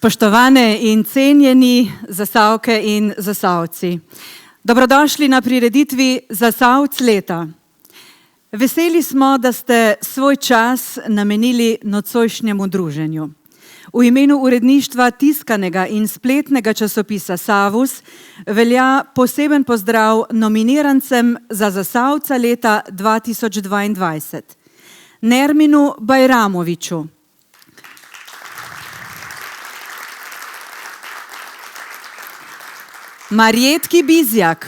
Spoštovane in cenjeni Zasavke in Zasavci, dobrodošli na prireditvi Zasavc leta. Veseli smo, da ste svoj čas namenili nocojšnjemu druženju. V imenu uredništva tiskanega in spletnega časopisa Savus velja poseben pozdrav nominirancem za Zasavca leta 2022. Nerminu Bajramoviću, Marjetki Bizjak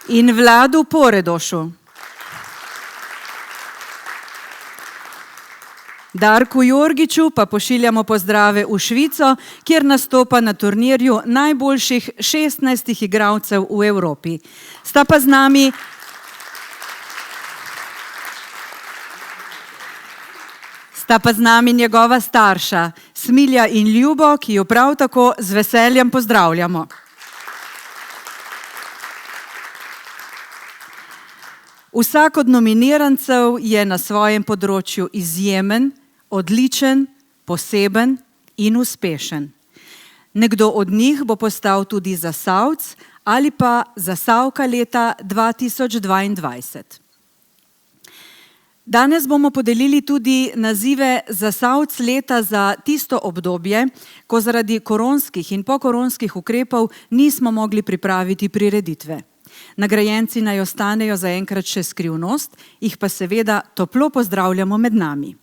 in Vladu Poredošu. Darku Jorgiču pa pošiljamo pozdrave v Švico, kjer nastopa na turnirju najboljših 16 igralcev v Evropi. Sta pa z nami njegova starša, Smilja in Ljubo, ki jo prav tako z veseljem pozdravljamo. Vsak od nominirancev je na svojem področju izjemen, odličen, poseben in uspešen. Nekdo od njih bo postal tudi Zasavc ali pa Zasavka leta 2022. Danes bomo podelili tudi nazive Zasavc leta za tisto obdobje, ko zaradi koronskih in pokoronskih ukrepov nismo mogli pripraviti prireditve. Nagrajenci naj ostanejo zaenkrat še skrivnost, jih pa seveda toplo pozdravljamo med nami.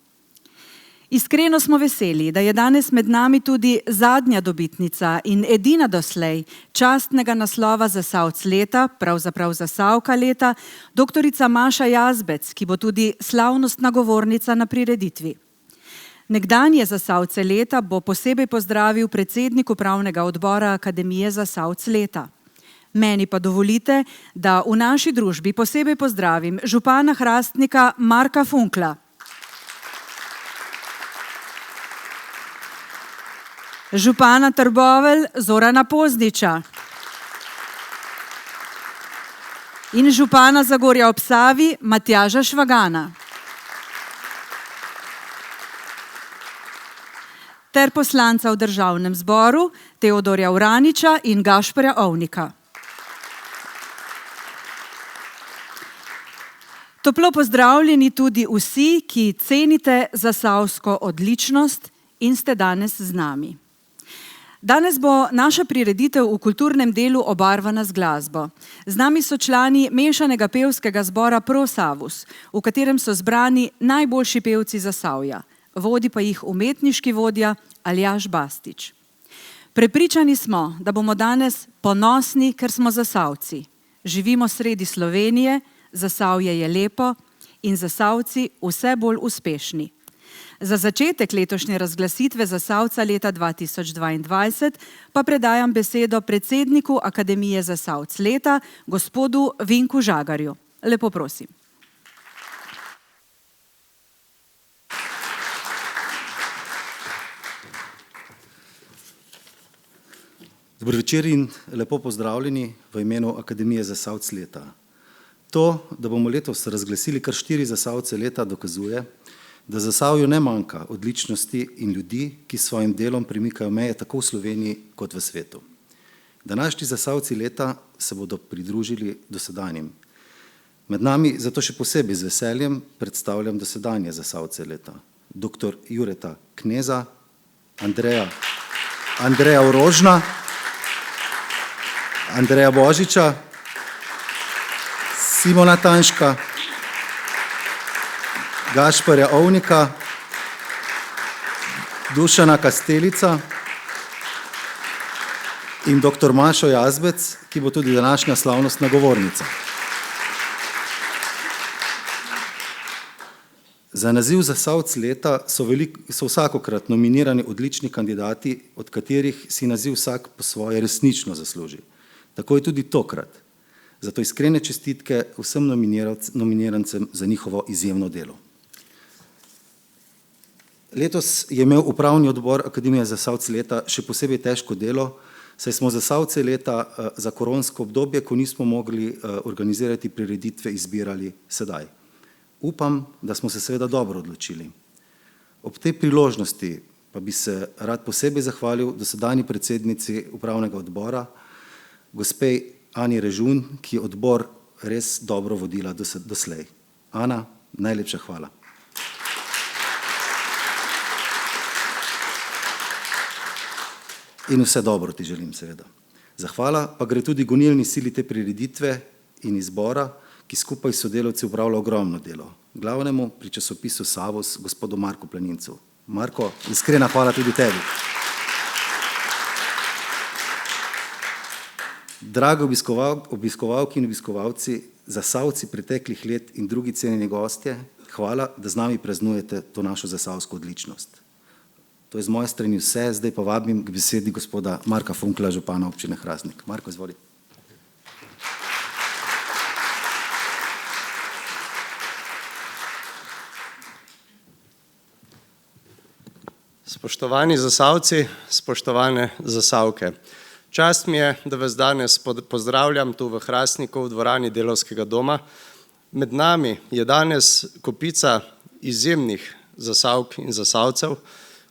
Iskreno smo veseli, da je danes med nami tudi zadnja dobitnica in edina doslej častnega naslova Zasavc leta, pravzaprav Zasavka leta, doktorica Maša Jazbec, ki bo tudi slavnostna govornica na prireditvi. Nekdanje Zasavce leta bo posebej pozdravil predsednik upravnega odbora Akademije Zasavc leta. Meni pa dovolite, da v naši družbi posebej pozdravim župana Hrastnika Marka Funkla, župana Trbovelj Zorana Pozniča in župana Zagorja ob Savi Matjaža Švagana ter poslanca v Državnem zboru Teodorja Uraniča in Gašperja Ovnika. Toplo pozdravljeni tudi vsi, ki cenite zasavsko odličnost in ste danes z nami. Danes bo naša prireditev v kulturnem delu obarvana z glasbo. Z nami so člani mešanega pevskega zbora Pro Savus, v katerem so zbrani najboljši pevci Zasavja, vodi pa jih umetniški vodja Aljaž Bastič. Prepričani smo, da bomo danes ponosni, ker smo Zasavci. Živimo sredi Slovenije, Zasavje je lepo in Zasavci vse bolj uspešni. Za začetek letošnje razglasitve Zasavca leta 2022 pa predajam besedo predsedniku Akademije Zasavc leta, gospodu Vinku Žagarju. Lepo prosim. Dober večer in lepo pozdravljeni v imenu Akademije Zasavc leta. To, da bomo letos razglasili kar 4 Zasavce leta, dokazuje, da Zasavju ne manjka odličnosti in ljudi, ki s svojim delom premikajo meje tako v Sloveniji kot v svetu. Današnji Zasavci leta se bodo pridružili dosedanjim. Med nami zato še posebej z veseljem predstavljam dosedanje Zasavce leta. Dr. Jureta Kneza, Andreja Orožna, Andreja Božiča, Simona Tanška, Gašperja Ovnika, Dušana Kastelica in dr. Mašo Jazbec, ki bo tudi današnja slavnostna govornica. Za naziv Zasavc leta so vsakokrat nominirani odlični kandidati, od katerih si naziv vsak po svoje resnično zasluži. Tako je tudi tokrat. Zato iskrene čestitke vsem nominirancem za njihovo izjemno delo. Letos je imel upravni odbor Akademije Zasavc leta še posebej težko delo, saj smo Zasavce leta za koronsko obdobje, ko nismo mogli organizirati prireditve, izbirali sedaj. Upam, da smo se seveda dobro odločili. Ob tej priložnosti pa bi se rad posebej zahvalil dosedanji predsednici upravnega odbora, gospe Ani Režun, ki je odbor res dobro vodila doslej. Ana, najlepša hvala. In vse dobro ti želim, seveda. Zahvala pa gre tudi gonilni sili te prireditve in izbora, ki skupaj s sodelavci upravlja ogromno delo. Glavnemu pri časopisu Savos, gospodu Marku Planincu. Marko, iskrena hvala tudi tebi. Dragi obiskovalki in obiskovalci, zasavci preteklih let in drugi cenjeni gostje, hvala, da z nami praznujete to našo zasavsko odličnost. To je z moje strani vse, zdaj pa vabim k besedi gospoda Marka Funkla, župana občine Hrastnik. Marko, izvoli. Spoštovani zasavci, spoštovane zasavke. Čast mi je, da vas danes pozdravljam tu v Hrastniku v dvorani Delavskega doma. Med nami je danes kopica izjemnih zasavk in zasavcev,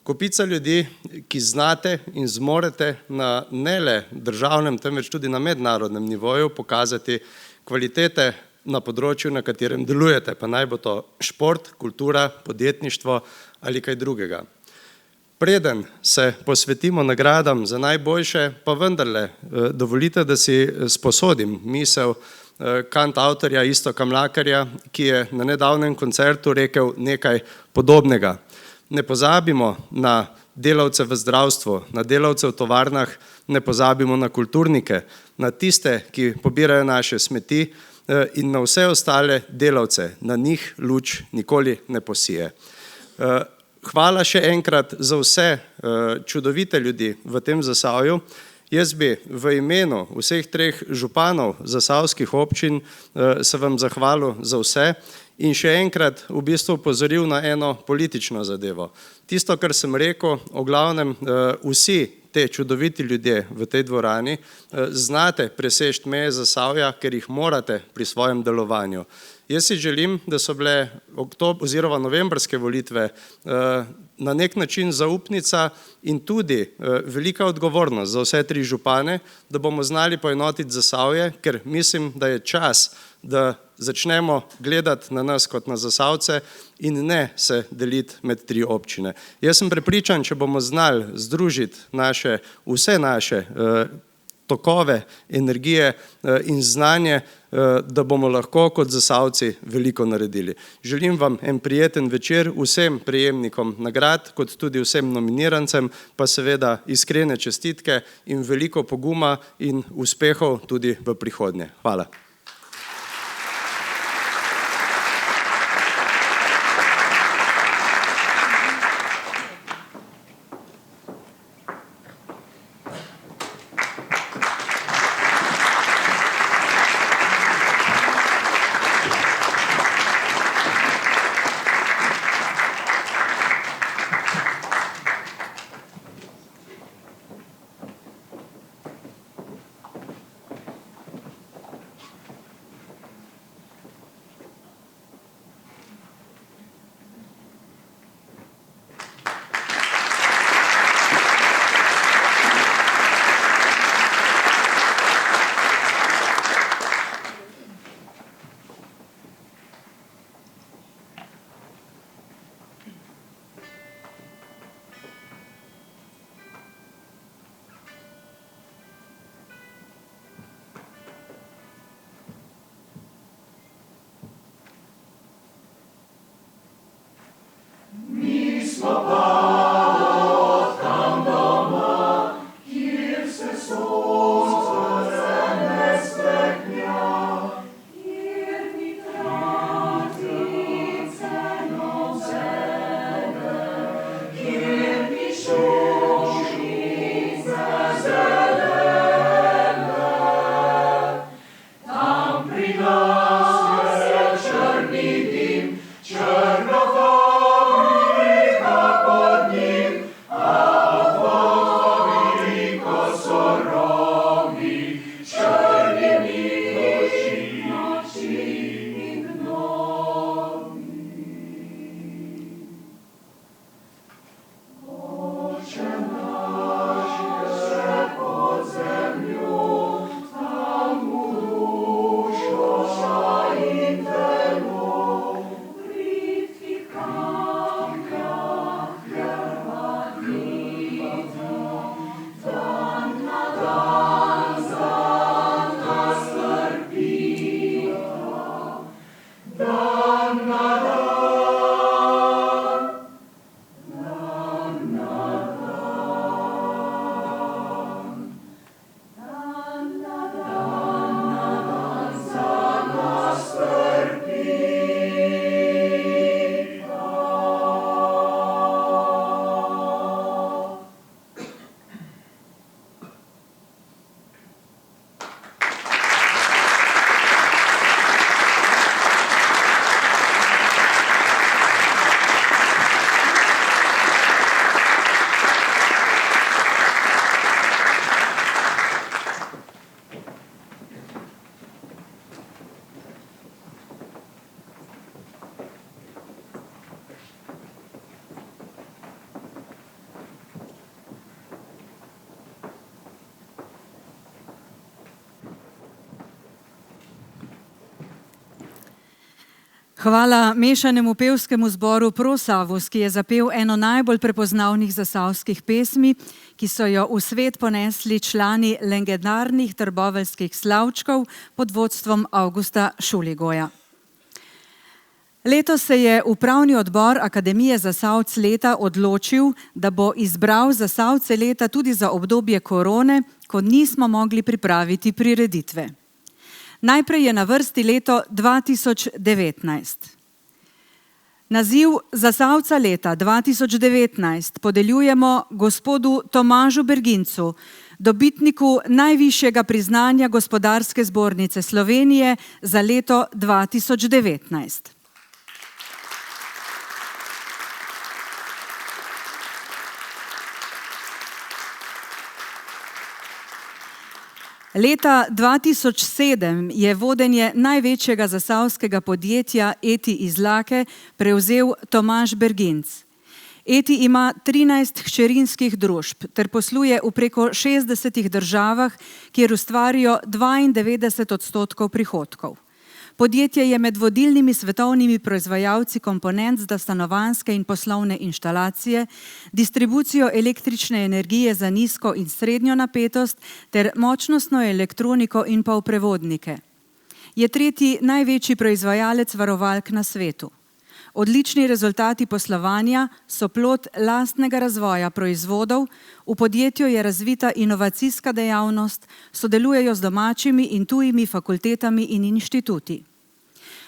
kopica ljudi, ki znate in zmorete na ne le državnem, temveč tudi na mednarodnem nivoju pokazati kvalitete na področju, na katerem delujete, pa naj bo to šport, kultura, podjetništvo ali kaj drugega. Preden se posvetimo nagradam za najboljše, pa vendarle dovolite, da si sposodim misel kantavtorja Iztoka Mlakarja, ki je na nedavnem koncertu rekel nekaj podobnega. Ne pozabimo na delavce v zdravstvu, na delavce v tovarnah, ne pozabimo na kulturnike, na tiste, ki pobirajo naše smeti in na vse ostale delavce. Na njih luč nikoli ne posije. Hvala še enkrat za vse čudovite ljudi v tem Zasavju. Jaz bi v imenu vseh treh županov zasavskih občin se vam zahvalil za vse in še enkrat v bistvu opozoril na eno politično zadevo. Tisto, kar sem rekel, o glavnem vsi te čudoviti ljudje v tej dvorani znate preseči meje Zasavja, ker jih morate pri svojem delovanju. Jaz si želim, da so bile novembrske volitve na nek način zaupnica in tudi velika odgovornost za vse tri župane, da bomo znali poenotiti Zasavje, ker mislim, da je čas, da začnemo gledati na nas kot na Zasavce in ne se deliti med tri občine. Jaz sem prepričan, če bomo znali združiti vse naše tokove, energije in znanje, da bomo lahko kot Zasavci veliko naredili. Želim vam en prijeten večer, vsem prejemnikom nagrad, kot tudi vsem nominirancem, pa seveda iskrene čestitke in veliko poguma in uspehov tudi v prihodnje. Hvala. Hvala mešanemu pevskemu zboru Prosavus, ki je zapel eno najbolj prepoznavnih zasavskih pesmi, ki so jo v svet ponesli člani legendarnih trboveljskih slavčkov pod vodstvom Avgusta Šuligoja. Letos se je upravni odbor Akademije Zasavc leta odločil, da bo izbral Zasavce leta tudi za obdobje korone, ko nismo mogli pripraviti prireditve. Najprej je na vrsti leto 2019. Naziv Zasavca leta 2019 podeljujemo gospodu Tomažu Bergincu, dobitniku najvišjega priznanja Gospodarske zbornice Slovenije za leto 2019. Leta 2007 je vodenje največjega zasavskega podjetja Eti Izlake prevzel Tomaž Berginc. Eti ima 13 hčerinskih družb ter posluje v preko 60 državah, kjer ustvarijo 92% prihodkov. Podjetje je med vodilnimi svetovnimi proizvajalci komponent za stanovanjske in poslovne inštalacije, distribucijo električne energije za nizko in srednjo napetost ter močnostno elektroniko in polprevodnike. Je tretji največji proizvajalec varovalk na svetu. Odlični rezultati poslovanja so plod lastnega razvoja proizvodov, v podjetju je razvita inovacijska dejavnost, sodelujejo z domačimi in tujimi fakultetami in inštituti.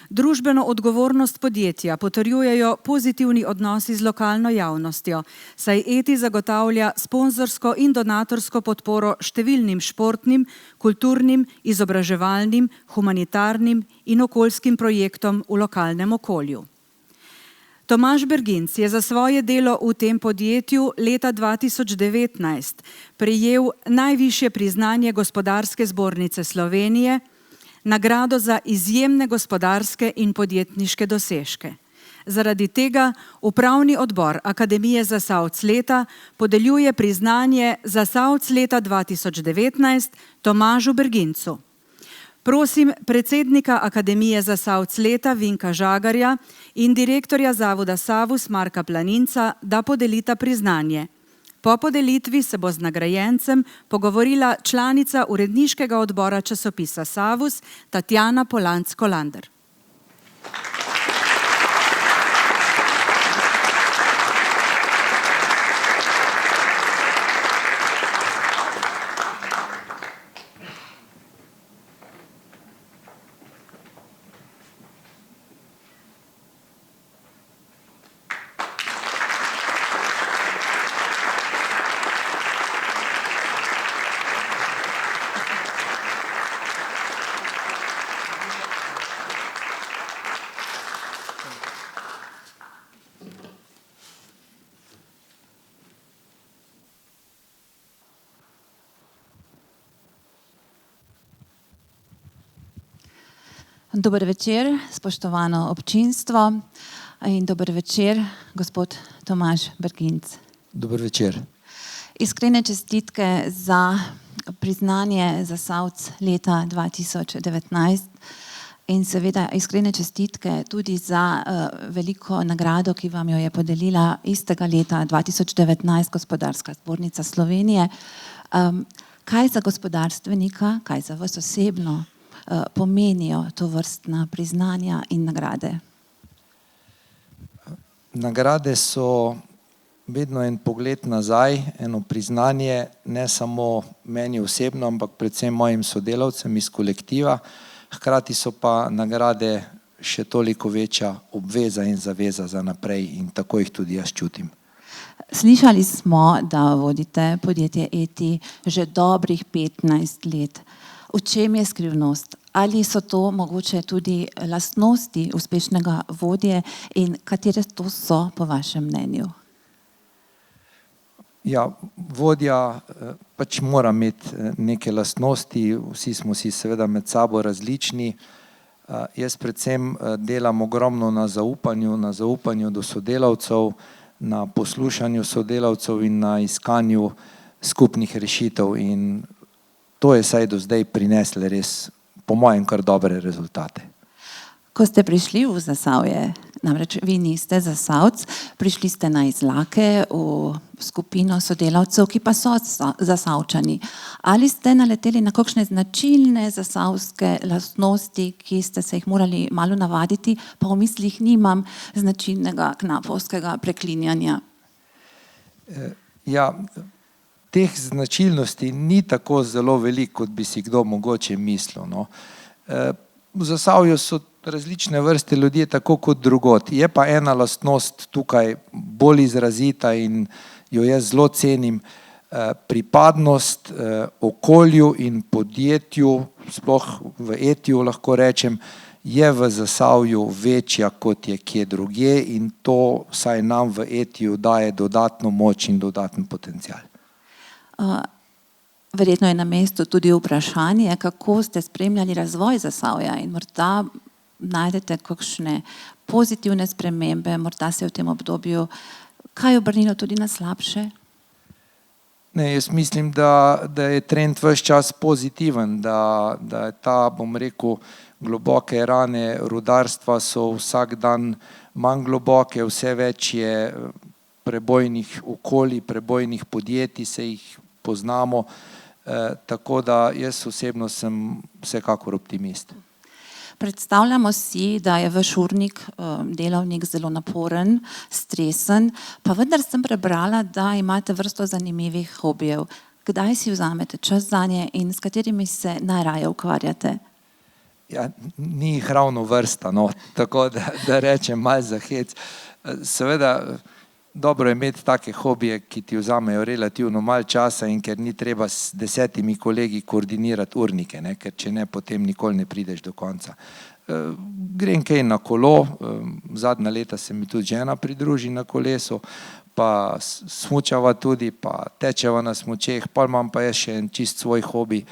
Družbeno odgovornost podjetja potrjujejo pozitivni odnosi z lokalno javnostjo, saj Eti zagotavlja sponzorsko in donatorsko podporo številnim športnim, kulturnim, izobraževalnim, humanitarnim in okoljskim projektom v lokalnem okolju. Tomaž Berginc je za svoje delo v tem podjetju leta 2019 prejel najvišje priznanje Gospodarske zbornice Slovenije, nagrado za izjemne gospodarske in podjetniške dosežke. Zaradi tega upravni odbor Akademije Zasavc leta podeljuje priznanje Zasavc leta 2019 Tomažu Bergincu. Prosim predsednika Akademije Zasavc leta Vinka Žagarja in direktorja Zavoda Savus Marka Planinca, da podelita priznanje. Po podelitvi se bo z nagrajencem pogovorila članica uredniškega odbora časopisa Savus Tatjana Polanc-Kolander. Dober večer, spoštovano občinstvo, in dober večer, gospod Tomaž Berginc. Dober večer. Iskrene čestitke za priznanje Zasavc leta 2019 in seveda iskrene čestitke tudi za veliko nagrado, ki vam jo je podelila istega leta 2019 Gospodarska zbornica Slovenije. Kaj za gospodarstvenika, kaj za vas osebno pomenijo tovrstna priznanja in nagrade? Nagrade so vedno en pogled nazaj, eno priznanje, ne samo meni osebno, ampak predvsem mojim sodelavcem iz kolektiva. Hkrati so pa nagrade še toliko večja obveza in zaveza za naprej in tako jih tudi jaz čutim. Slišali smo, da vodite podjetje Eti že dobrih 15 let. V čem je skrivnost? Ali so to mogoče tudi lastnosti uspešnega vodje in katere to so po vašem mnenju? Ja, vodja pač mora imeti neke lastnosti, vsi smo si seveda med sabo različni. Jaz predvsem delam ogromno na zaupanju do sodelavcev, na poslušanju sodelavcev in na iskanju skupnih rešitev in to je saj do zdaj prineslo res, po mojem, kar dobre rezultate. Ko ste prišli v Zasavje, namreč vi niste Zasavc, prišli ste na Izlake v skupino sodelavcev, ki pa so Zasavčani. Ali ste naleteli na kakšne značilne zasavske lastnosti, ki ste se jih morali malo navaditi, pa v mislih nimam značilnega knapovskega preklinjanja? Ja, teh značilnosti ni tako zelo veliko, kot bi si kdo mogoče mislil, no. V Zasavju so različne vrste ljudje, tako kot drugod. Je pa ena lastnost tukaj bolj izrazita in jo jaz zelo cenim, pripadnost okolju in podjetju, sploh v Etiju lahko rečem, je v Zasavju večja, kot je kje drugje in to vsaj nam v Etiju daje dodatno moč in dodaten potencial. Verjetno je na mestu tudi vprašanje, kako ste spremljali razvoj Zasavja in morda najdete kakšne pozitivne spremembe, morda se v tem obdobju kaj obrnilo tudi na slabše? Ne, jaz mislim, da je trend ves čas pozitiven, da je ta, bom rekel, globoke rane rudarstva so vsak dan manj globoke, vse več je prebojnih okolij, prebojnih podjetij, se jih poznamo, tako da jaz osebno sem vsekakor optimist. Predstavljamo si, da je vaš urnik, delovnik zelo naporen, stresen, pa vendar sem prebrala, da imate vrsto zanimivih hobijev. Kdaj si vzamete čas zanje in s katerimi se najraje ukvarjate? Ja, ni jih ravno vrsta, no, tako da rečem malo za hec. Seveda, dobro je imeti take hobije, ki ti vzamejo relativno malo časa in ker ni treba s 10 kolegi koordinirati urnike, ne, ker če ne, potem nikoli ne prideš do konca. Grem kaj na kolo, zadnja leta se mi tudi žena pridruži na kolesu, pa smučava tudi, pa tečeva na smučeh, pol imam pa jaz še en čist svoj hobi.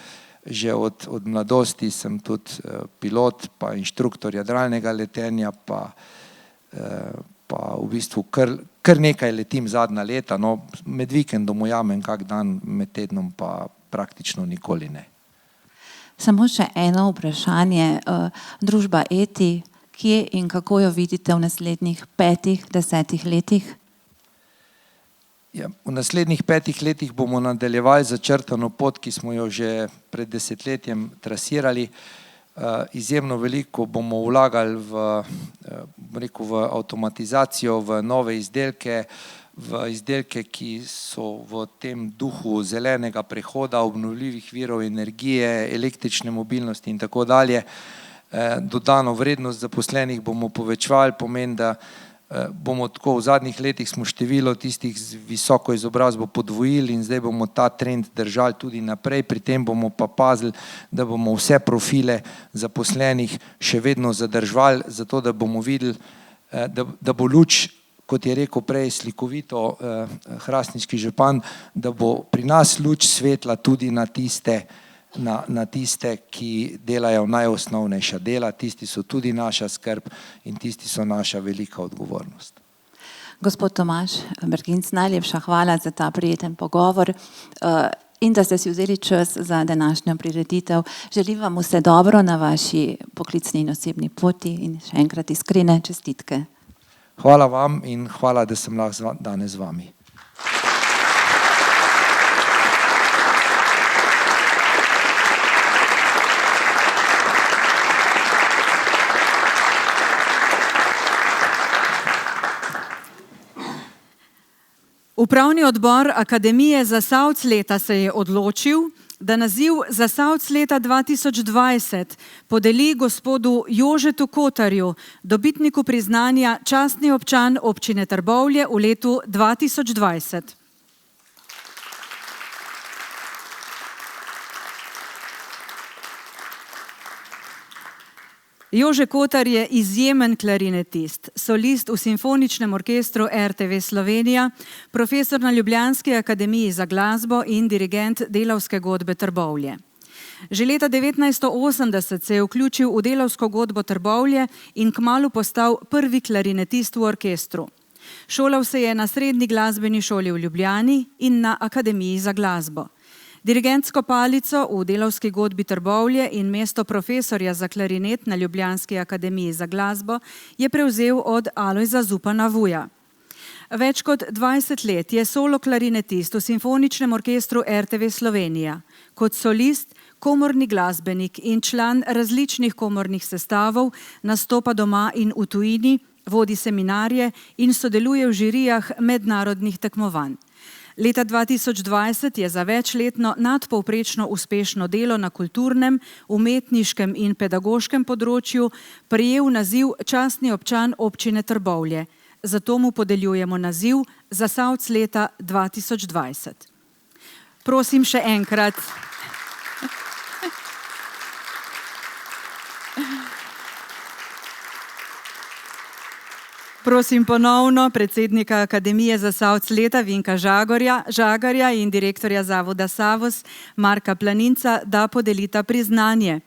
Že od mladosti sem tudi pilot, pa inštruktor jadralnega letenja, pa v bistvu kar nekaj letim zadnja leta, no, med vikendom ujamem kak dan, med tednom pa praktično nikoli ne. Samo še eno vprašanje, družba Eti, kje in kako jo vidite v naslednjih 5-10 letih? Ja, v naslednjih 5 letih bomo nadaljevali začrtano pot, ki smo jo že pred desetletjem trasirali. Izjemno veliko bomo vlagali v avtomatizacijo, v nove izdelke, ki so v tem duhu zelenega prehoda, obnovljivih virov energije, električne mobilnosti in tako dalje. Dodano vrednost zaposlenih bomo povečevali, pomeni, da bomo tako v zadnjih letih smo število tistih z visoko izobrazbo podvojili in zdaj bomo ta trend držali tudi naprej, pri tem bomo pa pazili, da bomo vse profile zaposlenih še vedno zadrževali, zato da bomo videli, da bo luč, kot je rekel prej slikovito hrastniški župan, da bo pri nas luč svetla tudi na tiste, ki delajo najosnovnejša dela, tisti so tudi naša skrb in tisti so naša velika odgovornost. Gospod Tomaž Berginc, najlepša hvala za ta prijeten pogovor in da ste si vzeli čas za današnjo prireditev. Želim vam vse dobro na vaši poklicni in osebni poti in še enkrat iskrene čestitke. Hvala vam in hvala, da sem lahko danes z vami. Upravni odbor Akademije Zasavc leta se je odločil, da naziv Zasavc leta 2020 podeli gospodu Jožetu Kotarju, dobitniku priznanja častni občan občine Trbovlje v letu 2020. Jože Kotar je izjemen klarinetist, solist v simfoničnem orkestru RTV Slovenija, profesor na Ljubljanski akademiji za glasbo in dirigent Delavske godbe Trbovlje. Že leta 1980 se je vključil v Delavsko godbo Trbovlje in kmalu postal prvi klarinetist v orkestru. Šolal se je na Srednji glasbeni šoli v Ljubljani in na Akademiji za glasbo. Dirigentsko palico v Delavski godbi Trbovlje in mesto profesorja za klarinet na Ljubljanski akademiji za glasbo je prevzel od Alojza Zupana Vuja. Več kot 20 let je solo klarinetist v Simfoničnem orkestru RTV Slovenija. Kot solist, komorni glasbenik in član različnih komornih sestavov nastopa doma in v tujini, vodi seminarje in sodeluje v žirijah mednarodnih tekmovanj. Leta 2020 je za večletno nadpovprečno uspešno delo na kulturnem, umetniškem in pedagoškem področju prejel naziv častni občan občine Trbovlje. Zato mu podeljujemo naziv Zasavc leta 2020. Prosim še enkrat. Prosim ponovno predsednika Akademije Zasavc leta Vinka Žagarja in direktorja Zavoda Savos Marka Planinca, da podelita priznanje.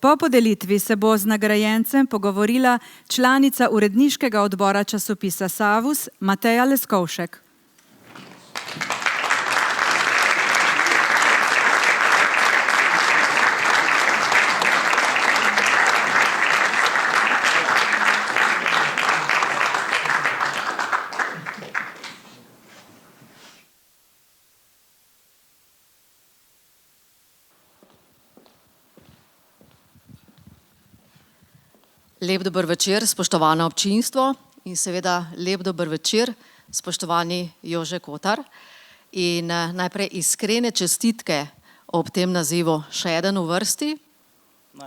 Po podelitvi se bo z nagrajencem pogovorila članica uredniškega odbora časopisa Savus Mateja Leskovšek. Lep dober večer, spoštovano občinstvo in seveda lep dober večer, spoštovani Jože Kotar. In najprej iskrene čestitke ob tem nazivu, še eden v vrsti.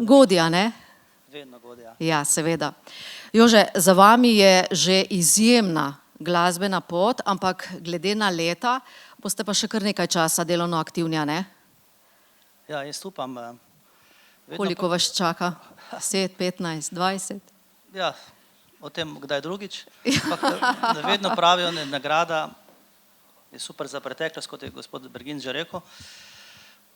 Godja, ne? Vedno Godja. Ja, seveda. Jože, za vami je že izjemna glasbena pot, ampak glede na leta boste pa še kar nekaj časa delovno aktivni, ne? Ja, jaz upam. Koliko vas čaka? 10, 15, 20? Ja, o tem kdaj drugič. Vedno pravijo, nagrada je super za preteklost, kot je gospod Bergin že rekel.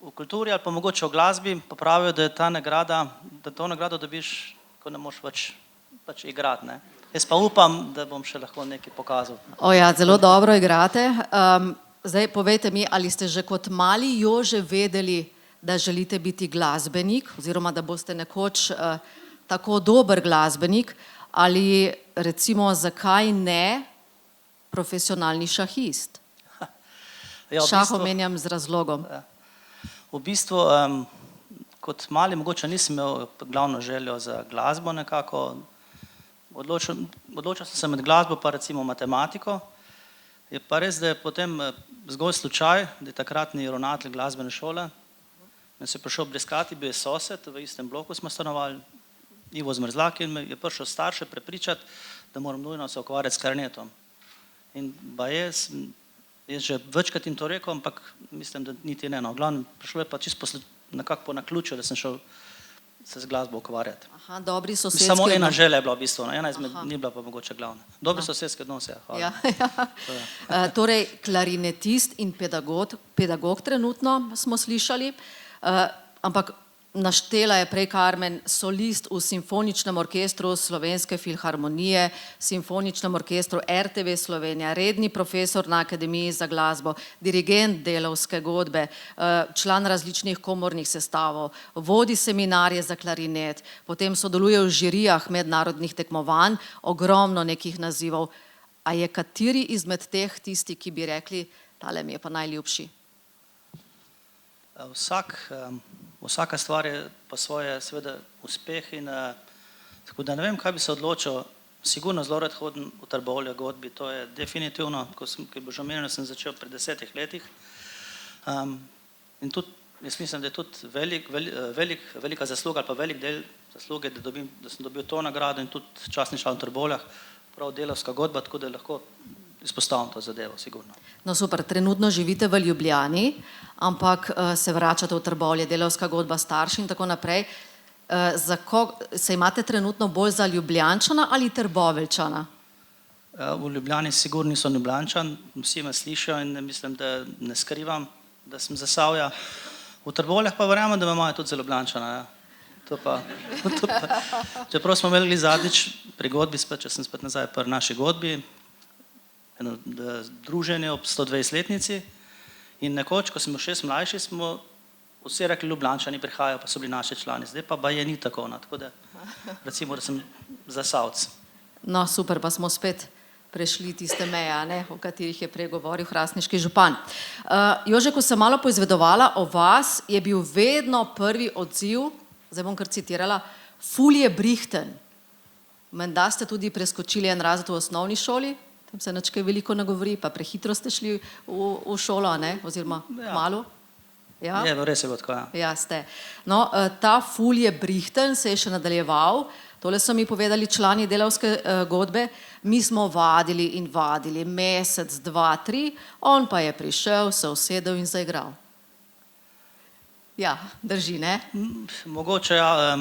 V kulturi ali pa mogoče v glasbi pa pravijo, da je ta nagrada, da to nagrado dobiš, ko ne moš pač igrati, ne. Jaz pa upam, da bom še lahko nekaj pokazal. O ja, zelo dobro igrate. Zdaj povejte mi, ali ste že kot mali Jože vedeli, da želite biti glasbenik oziroma da boste nekoč tako dober glasbenik ali recimo zakaj ne profesionalni šahist? Ja, Šah omenjam z razlogom. V bistvu kot mali mogoče nisem imel glavno željo za glasbo nekako. Odločil sem se med glasbo pa recimo matematiko. Je pa res, da je potem zgolj slučaj, da je takratni ravnatelj glasbene šole me se prišel obiskati, bil je sosed, v istem bloku smo stanovali, Ivo Zmrzlak, in me je prišel starše prepričati, da moram nujno se ukvarjati s klarinetom. In jaz že večkrat jim to rekel, ampak mislim, da niti ne. V glavnem, prišlo je pa čisto nekako po naključju, da sem šel se z glasbo ukvarjati. Aha, dobri sosedski Samo ena odnosi. želja je bila v bistvu, ena izmed ni bila pa mogoče glavna. Dobri sosedski odnosi, hvala. Ja. Torej, klarinetist in pedagog trenutno smo slišali. Ampak naštela je prej Karmen solist v Simfoničnem orkestru Slovenske filharmonije, Simfoničnem orkestru RTV Slovenija, redni profesor na Akademiji za glasbo, dirigent Delavske godbe, član različnih komornih sestavov, vodi seminarje za klarinet, potem sodeluje v žirijah mednarodnih tekmovanj, ogromno nekih nazivov. A je kateri izmed teh tisti, ki bi rekli, tale mi je pa najljubši? Vsaka stvar je pa svoje seveda uspeh in tako da ne vem, kaj bi se odločil. Sigurno zelo rad hodim v Trbovlje godbi, to je definitivno, ko je bilo že omenjeno, sem začel pred 10 letih. In tudi, jaz mislim, da je tudi velika zasluga ali pa velik del zasluge, da sem dobil to nagrado in tudi častni član v Trbovljah, prav Delavska godba, tako da lahko izpostavim to zadevo, sigurno. No super, trenutno živite v Ljubljani, ampak se vračate v Trbovlje, Delavska godba, starši in tako naprej. Se imate trenutno bolj za Ljubljančana ali Trboveljčana? V Ljubljani sigurno nisem Ljubljančan, vsi me slišijo in mislim, da ne skrivam, da sem Zasavja. V Trbovljah pa verjamem, da me imajo tudi za Ljubljančana. Čeprav smo imeli zadnjič pri godbi, če sem spet nazaj pri naši godbi, eno druženje ob 120-letnici In nekoč, ko smo še mlajši, smo vsi rekli, Ljubljančani prihajajo, pa so bili naši člani. Zdaj pa je ni tako, no, tako da recimo, da sem Zasavc. No, super, pa smo spet prešli tiste meje, ne, o katerih je prej govoril hrastniški župan. Jože, ko sem malo poizvedovala o vas, je bil vedno prvi odziv, zdaj bom kar citirala, ful je brihten. Menda ste tudi preskočili en razred v osnovni šoli, tam se nič kaj veliko ne govori, pa prehitro ste šli v šolo, ne, oziroma malo. Ja? Je, res je bilo tako, ja. Ja, ste. No, ta ful je brihten se je še nadaljeval, tole so mi povedali člani delavske godbe, mi smo vadili in vadili, mesec, 2, 3, on pa je prišel, se usedel in zaigral. Ja, drži, ne? Mogoče, ja,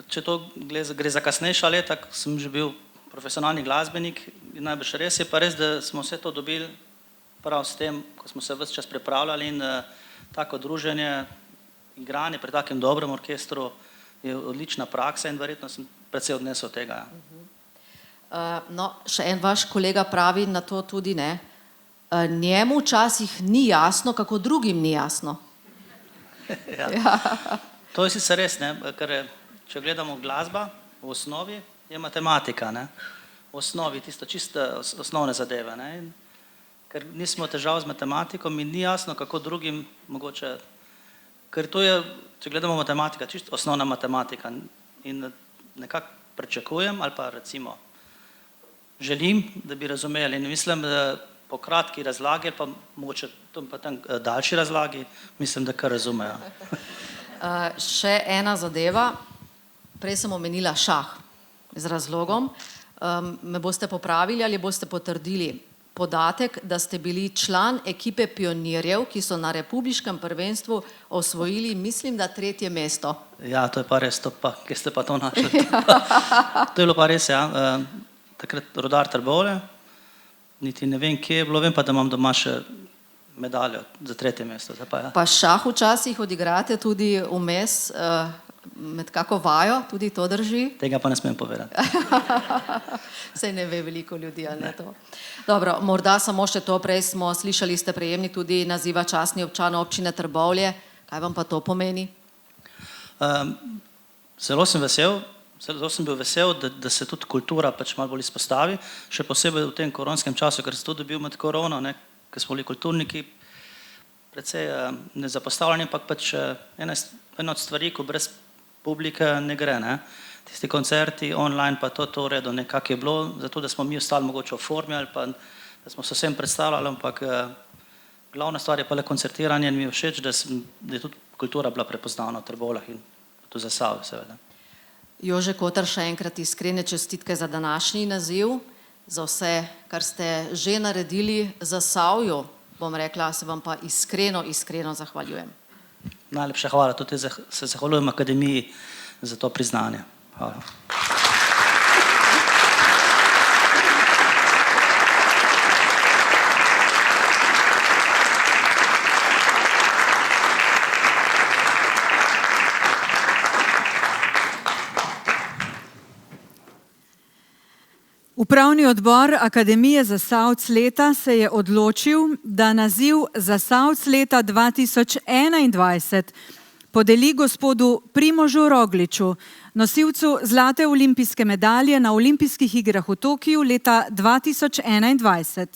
če to gre za kasnejša leta, sem že bil profesionalni glasbenik in najbrž res je pa res, da smo vse to dobili prav s tem, ko smo se ves čas pripravljali in tako druženje, igranje pri takem dobrem orkestru je odlična praksa in verjetno sem precej odnesel tega. No, še en vaš kolega pravi na to tudi, ne, njemu včasih ni jasno, kako drugim ni jasno. Ja. To je sicer res, ne, ker če gledamo glasba, v osnovi je matematika, ne, v osnovi tisto čiste osnovne zadeve, ne, in ker nismo težav z matematiko, mi ni jasno, kako drugim mogoče, ker to je, če gledamo matematika, čisto osnovna matematika in nekako pričakujem ali pa recimo želim, da bi razumeli in mislim, da po kratki razlagi ali pa mogoče pa tam daljši razlagi, mislim, da kar razumejo. Še ena zadeva, prej sem omenila šah z razlogom, me boste popravili ali boste potrdili podatek, da ste bili član ekipe pionirjev, ki so na republiškem prvenstvu osvojili, mislim, da 3. mesto. Ja, to je pa res, kje ste pa to našli? To je bilo pa res, ja. Takrat Rudar Trbovlje, niti ne vem, kje je bilo, vem pa, da imam doma še medaljo za 3. mesto. Pa šah včasih odigrate tudi vmes med kako vajo, tudi to drži? Tega pa ne smem povedati. Saj ne ve veliko ljudi, ali ne to. Dobro, morda samo še to, prej smo slišali, ste prejemni tudi naziva častni občan občine Trbovlje. Kaj vam pa to pomeni? Zelo sem bil vesel, da se tudi kultura pač malo bolj izpostavi, še posebej v tem koronskem času, ker sem tudi dobil med korono, ker smo bili kulturniki, precej nezapostavljeni, ampak pač ena od stvari, ko brez publike ne gre, ne. Tisti koncerti online pa to v redu, nekako je bilo, zato da smo mi ostali mogoče v formi ali pa da smo se vsem predstavljali, ampak glavna stvar je pa le koncertiranje in mi je všeč, da je tudi kultura bila prepoznavna v Trbovljah in tudi Zasavju, seveda. Jože Kotar, še enkrat iskrene čestitke za današnji naziv, za vse, kar ste že naredili Zasavju, bom rekla, se vam pa iskreno zahvaljujem. Najlepša hvala, tudi se zahvaljujem akademiji za to priznanje. Hvala. Upravni odbor Akademije Zasavc leta se je odločil, da naziv Zasavc leta 2021 podeli gospodu Primožu Rogliču, nosilcu zlate olimpijske medalje na olimpijskih igrah v Tokiu leta 2021.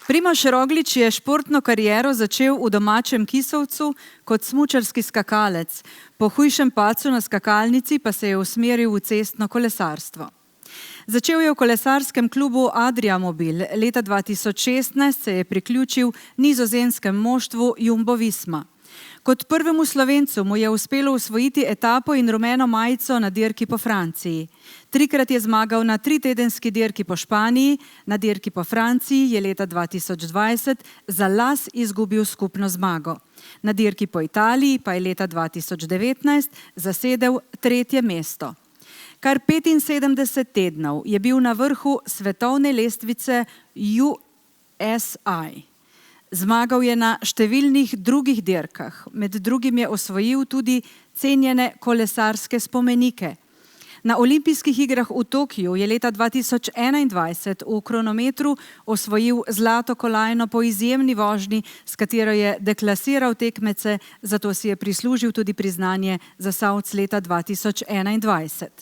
Primož Roglič je športno kariero začel v domačem Kisovcu kot smučarski skakalec, po hujšem padcu na skakalnici pa se je usmeril v cestno kolesarstvo. Začel je v kolesarskem klubu Adria Mobil, leta 2016 se je priključil nizozemskemu moštvu Jumbo Visma. Kot prvemu Slovencu mu je uspelo osvojiti etapo in rumeno majico na dirki po Franciji. 3-krat je zmagal na 3-tedenski dirki po Španiji, na dirki po Franciji je leta 2020 za las izgubil skupno zmago. Na dirki po Italiji pa je leta 2019 zasedel 3. mesto. Kar 75 tednov je bil na vrhu svetovne lestvice USI. Zmagal je na številnih drugih dirkah, med drugim je osvojil tudi cenjene kolesarske spomenike. Na olimpijskih igrah v Tokiu je leta 2021 v kronometru osvojil zlato kolajno po izjemni vožnji, s katero je deklasiral tekmece, zato si je prislužil tudi priznanje Zasavc leta 2021.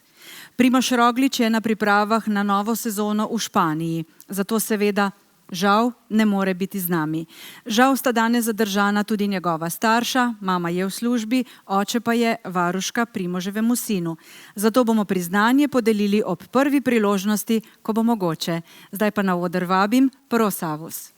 Primož Roglič je na pripravah na novo sezono v Španiji, zato seveda žal ne more biti z nami. Žal sta danes zadržana tudi njegova starša, mama je v službi, oče pa je varuška Primoževemu sinu. Zato bomo priznanje podelili ob prvi priložnosti, ko bo mogoče. Zdaj pa na oder vabim Prosavus.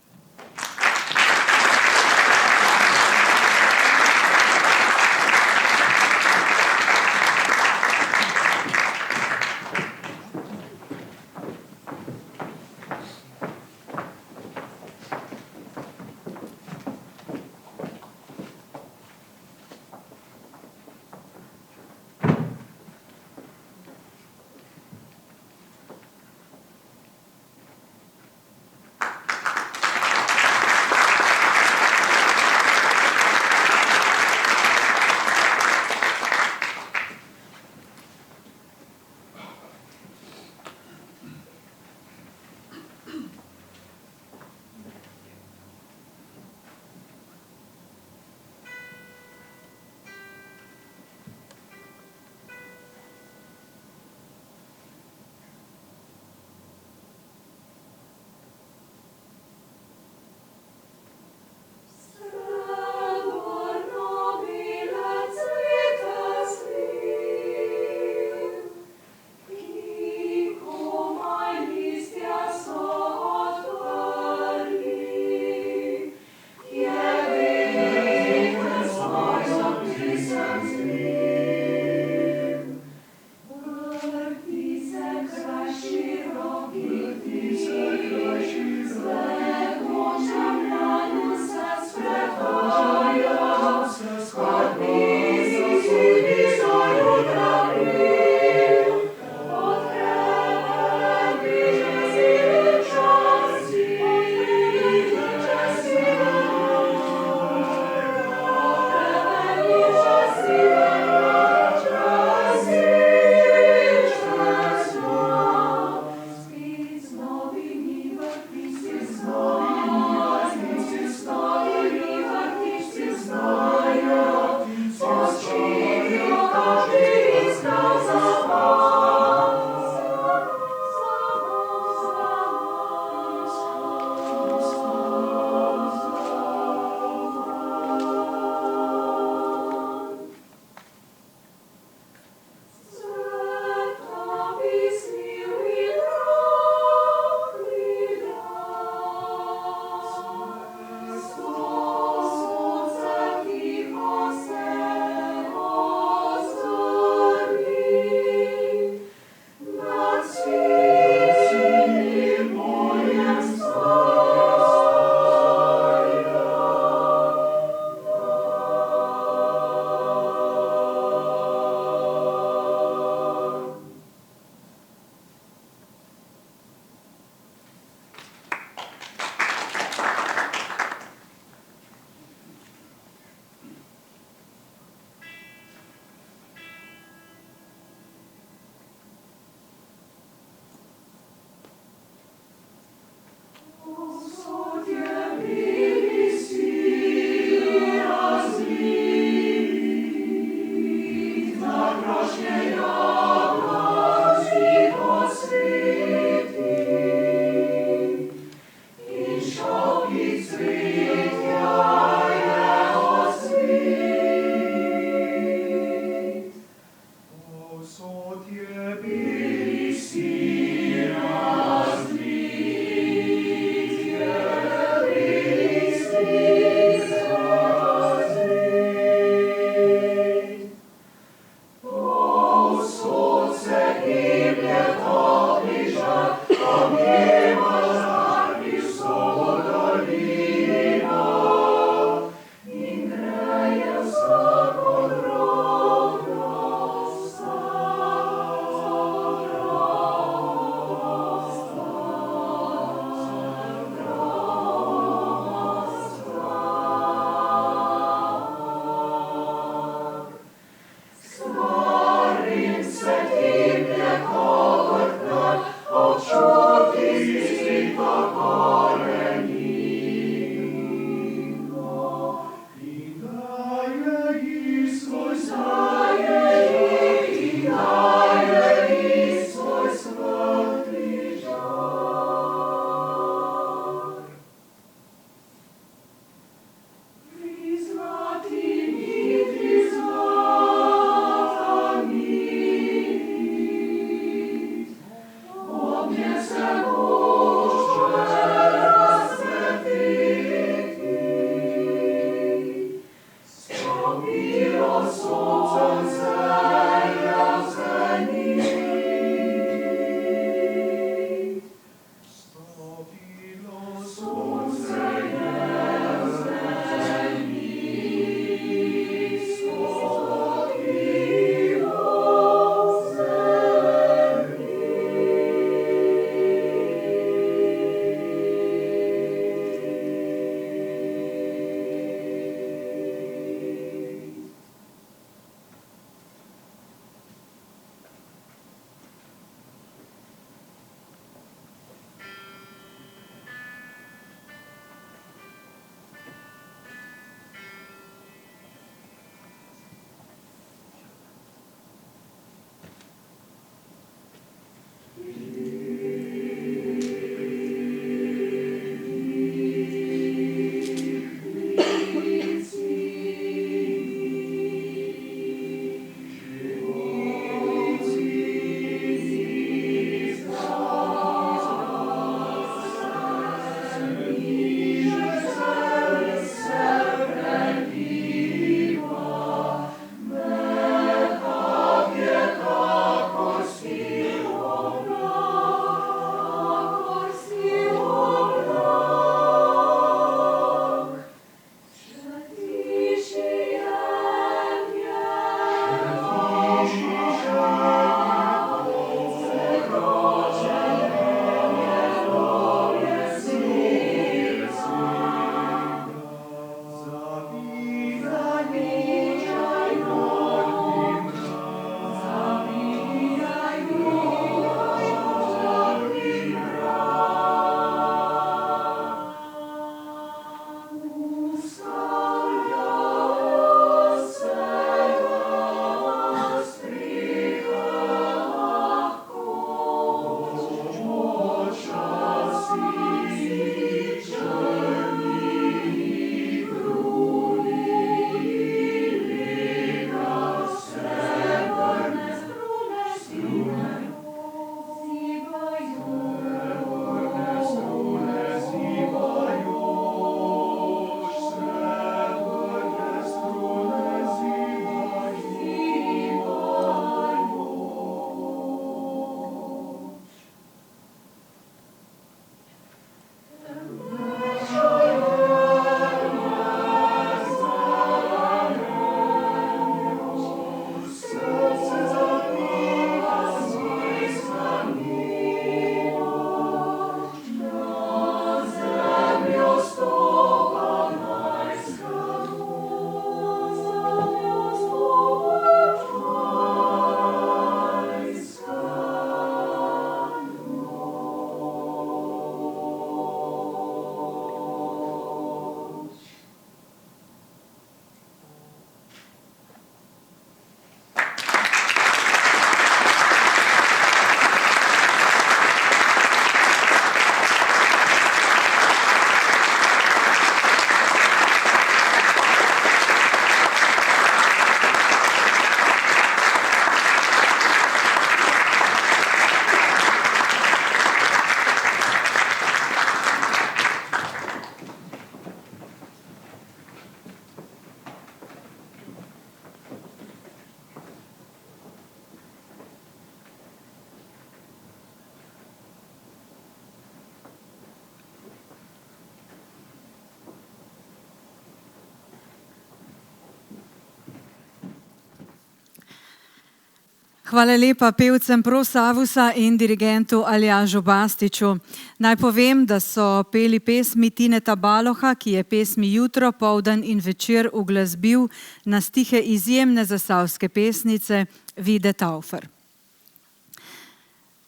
Hvala lepa pevcem Prosavusa in dirigentu Aljažu Bastiču. Naj povem, da so peli pesmi Tineta Baloha, ki je pesmi Jutro, poldan in večer uglasbil na stihe izjemne zasavske pesnice Vide Taufer.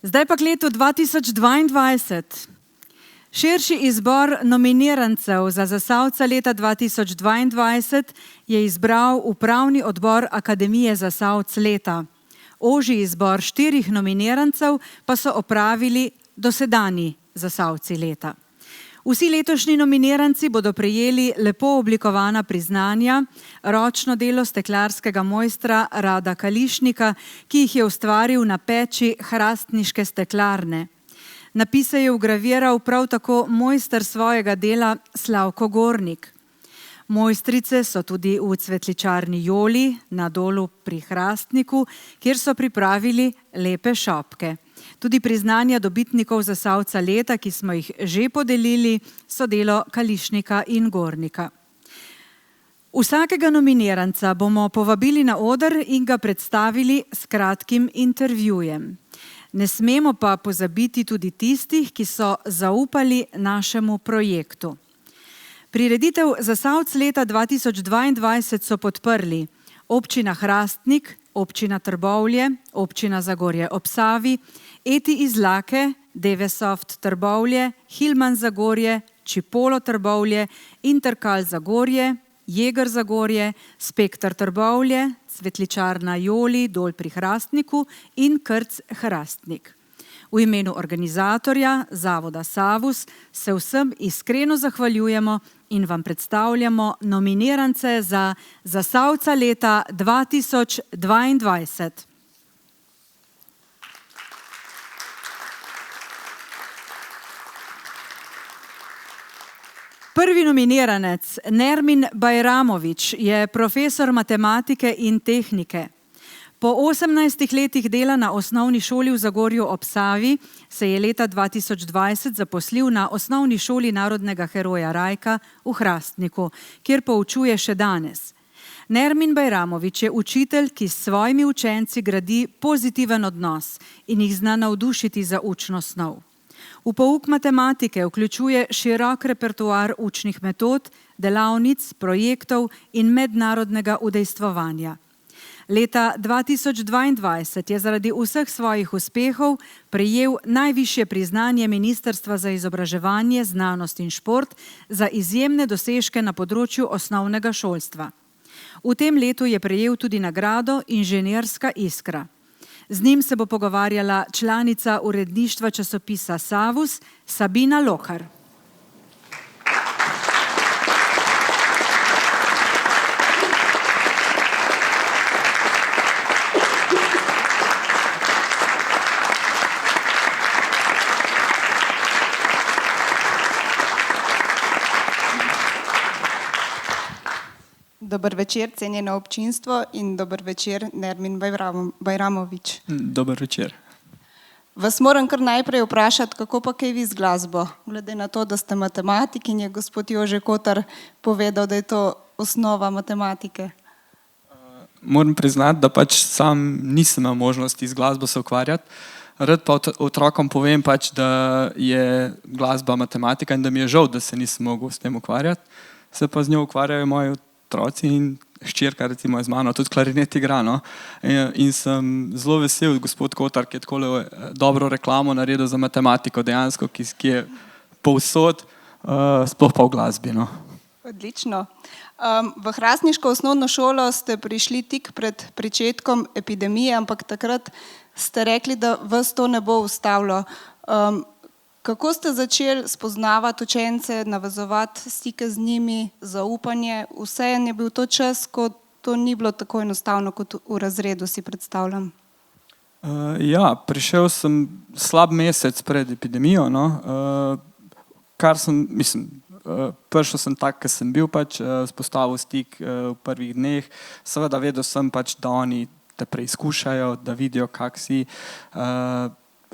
Zdaj pa k letu 2022. Širši izbor nominirancev za Zasavca leta 2022 je izbral Upravni odbor Akademije Zasavc leta. Ožji izbor 4 nominirancev pa so opravili dosedanji Zasavci leta. Vsi letošnji nominiranci bodo prejeli lepo oblikovana priznanja, ročno delo steklarskega mojstra Rada Kališnika, ki jih je ustvaril na peči hrastniške steklarne. Napise je vgraviral prav tako mojster svojega dela Slavko Gornik. Mojstrice so tudi v cvetličarni Joli na Dolu pri Hrastniku, kjer so pripravili lepe šopke. Tudi priznanja dobitnikov Zasavca leta, ki smo jih že podelili, so delo Kališnika in Gornika. Vsakega nominiranca bomo povabili na oder in ga predstavili s kratkim intervjujem. Ne smemo pa pozabiti tudi tistih, ki so zaupali našemu projektu. Prireditev Zasavc leta 2022 so podprli Občina Hrastnik, Občina Trbovlje, Občina Zagorje ob Savi, Eti Izlake, Devesoft Trbovlje, Hilman Zagorje, Čipolo Trbovlje, Interkal Zagorje, Jeger Zagorje, Spektr Trbovlje, Cvetličarna Joli, Dol pri Hrastniku in Krc Hrastnik. V imenu organizatorja Zavoda Savus se vsem iskreno zahvaljujemo in vam predstavljamo nominirance za Zasavca leta 2022. Prvi nominiranec, Nermin Bajramović, je profesor matematike in tehnike. Po 18 letih dela na osnovni šoli v Zagorju ob Savi se je leta 2020 zaposlil na osnovni šoli narodnega heroja Rajka v Hrastniku, kjer poučuje še danes. Nermin Bajramović je učitelj, ki s svojimi učenci gradi pozitiven odnos in jih zna navdušiti za učno snov. V pouk matematike vključuje širok repertoar učnih metod, delavnic, projektov in mednarodnega udejstvovanja. Leta 2022 je zaradi vseh svojih uspehov prejel najvišje priznanje Ministrstva za izobraževanje, znanost in šport za izjemne dosežke na področju osnovnega šolstva. V tem letu je prejel tudi nagrado Inženirska iskra. Z njim se bo pogovarjala članica uredništva časopisa Savus, Sabina Lokar. Dober večer, cenjeno občinstvo in dober večer, Nermin Bajramović. Dober večer. Vas moram kar najprej vprašati, kako pa kaj vi z glasbo? Glede na to, da ste matematik in je gospod Jože Kotar povedal, da je to osnova matematike. Moram priznati, da pač sam nisem imel možnosti z glasbo se ukvarjati. Rad pa otrokom povem pač, da je glasba matematika in da mi je žal, da se nisem mogel s tem ukvarjati. Se pa z njo ukvarjajo moji otroci in hčerka recimo z mano, tudi klarinet igra, no. In sem zelo vesel, gospod Kotar, ki je tako dobro reklamo naredil za matematiko dejansko, ki je povsod, sploh pa v glasbi, no. Odlično. V hrastniško osnovno šolo ste prišli tik pred pričetkom epidemije, ampak takrat ste rekli, da vas to ne bo ustavilo. Kako ste začeli spoznavati učence, navezovati stike z njimi, zaupanje? Vseeno je bil to čas, ko to ni bilo tako enostavno kot v razredu, si predstavljam. Ja, prišel sem slab mesec pred epidemijo, no. Prišel sem tak, ker sem bil pač, spostavil stik v prvih dneh. Seveda vedel sem pač, da oni te preizkušajo, da vidijo, kak si.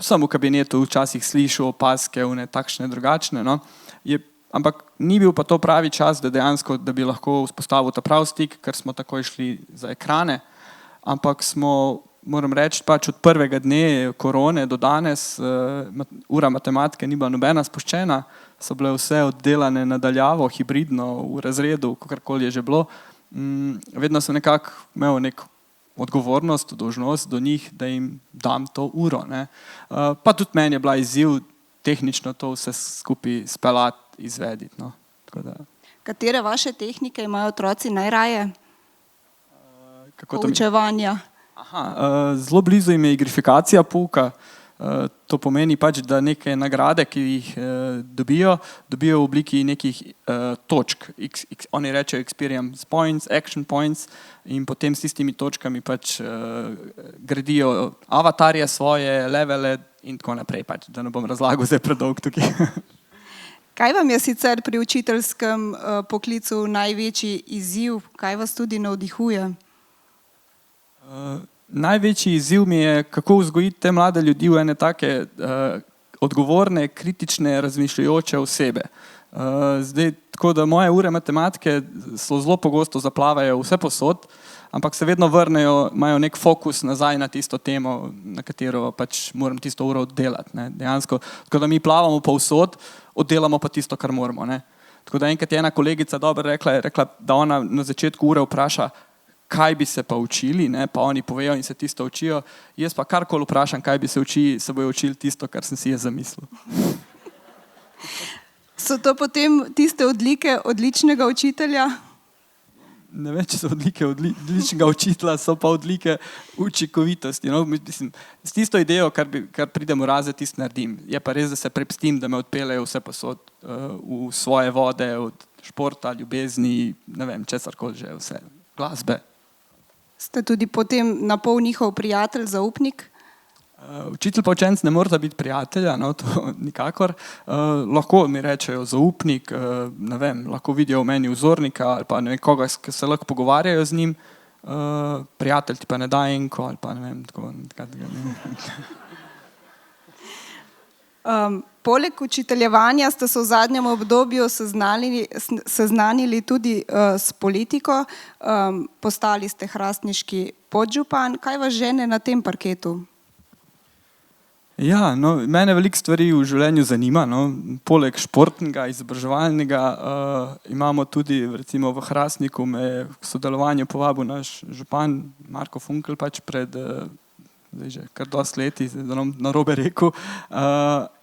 Sem v kabinetu včasih slišal opaske, takšne, drugačne, no. Ampak ni bil pa to pravi čas, da dejansko, da bi lahko vzpostavil ta prav stik, ker smo takoj šli za ekrane, ampak smo moram reči, pač od prvega dne korone do danes ura matematike ni bila nobena spuščena, so bile vse oddelane nadaljavo, hibridno, v razredu, kakorkoli je že bilo. Vedno sem nekako imel nek odgovornost, dolžnost do njih, da jim dam to uro. Ne. Pa tudi meni je bila izziv tehnično to vse skupaj speljati, izvediti. No. Katere vaše tehnike imajo otroci najraje? Poučevanja. Zelo blizu jim je igrifikacija pouka. To pomeni pač, da neke nagrade, ki jih dobijo v obliki nekih točk. Oni rečejo experience points, action points in potem s tistimi točkami pač gradijo avatarje svoje, levele in tako naprej. Pač, da ne bom razlagal zdaj predolg tukaj. Kaj vam je sicer pri učiteljskem poklicu največji izziv? Kaj vas tudi navdihuje? Največji izziv mi je, kako vzgojiti te mlade ljudi v ene take odgovorne, kritične, razmišljajoče osebe. Zdaj, tako da moje ure matematike so zelo pogosto zaplavajo vse posod, ampak se vedno vrnejo, imajo nek fokus nazaj na tisto temo, na katero pač moram tisto uro oddelati. Ne, dejansko, tako da mi plavamo povsod, oddelamo pa tisto, kar moramo. Ne. Tako da enkrat je ena kolegica dobro rekla, da ona na začetku ure vpraša, kaj bi se pa učili, ne, pa oni povejo in se tisto učijo. Jaz pa karkoli vprašam, kaj bi se učili, se bojo učili tisto, kar sem si je zamislil. So to potem tiste odlike odličnega učitelja? Ne vem, če so odlike odličnega učitelja, so pa odlike učinkovitosti. No, mislim, s tisto idejo, kar pridem v razred, tisto naredim. Je pa res, da se prepustim, da me odpeljejo vse posod v svoje vode, od športa, ljubezni, ne vem, česarkoli že, vse, glasbe. Ste tudi potem na pol njihov prijatelj, zaupnik? Učitelj pa učenec ne morata biti prijatelja, no, to nikakor. Lahko mi rečejo zaupnik, ne vem, lahko vidijo v meni vzornika ali pa nekoga, ki se lahko pogovarjajo z njim. Prijatelj ti pa ne da enko ali pa ne vem, tako. Poleg učiteljevanja ste se v zadnjem obdobju seznanili tudi s politiko, postali ste hrastniški podžupan. Kaj vas žene na tem parketu? Ja, no, mene veliko stvari v življenju zanima. No. Poleg športnega, izobraževalnega imamo tudi, recimo v Hrastniku me je k sodelovanju povabil naš župan Marko Funkel pač pred zdaj že kar dosti leti, da nam narobe rekel.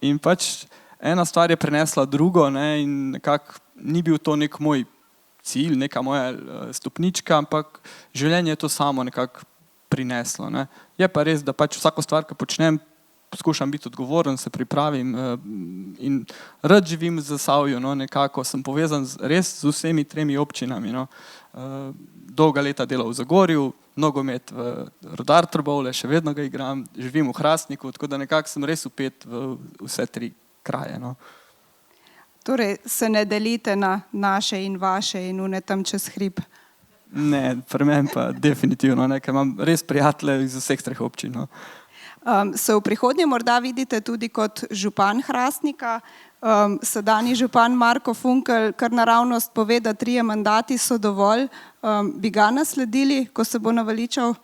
In pač ena stvar je prenesla drugo, ne, in nekako ni bil to nek moj cilj, neka moja stopnička, ampak življenje je to samo nekako prineslo. Ne. Je pa res, da pač vsako stvar, ki počnem, poskušam biti odgovoren, se pripravim in rad živim z Zasavju, no, nekako sem povezan res z vsemi 3 občinami. No. Dolga leta delal v Zagorju, nogomet v Rudar Trbovlje, še vedno ga igram, živim v Hrastniku, tako da nekako sem res upet v vse 3 kraje. No. Torej se ne delite na naše in vaše in une tam čez hrib? Ne, pri meni pa definitivno, ne, ker imam res prijatelje iz vseh 3 občin. No. Se v prihodnje morda vidite tudi kot župan Hrastnika? Sedanji župan Marko Funkel kar naravnost pove, da 3 mandati so dovolj. Bi ga nasledili, ko se bo naveličal?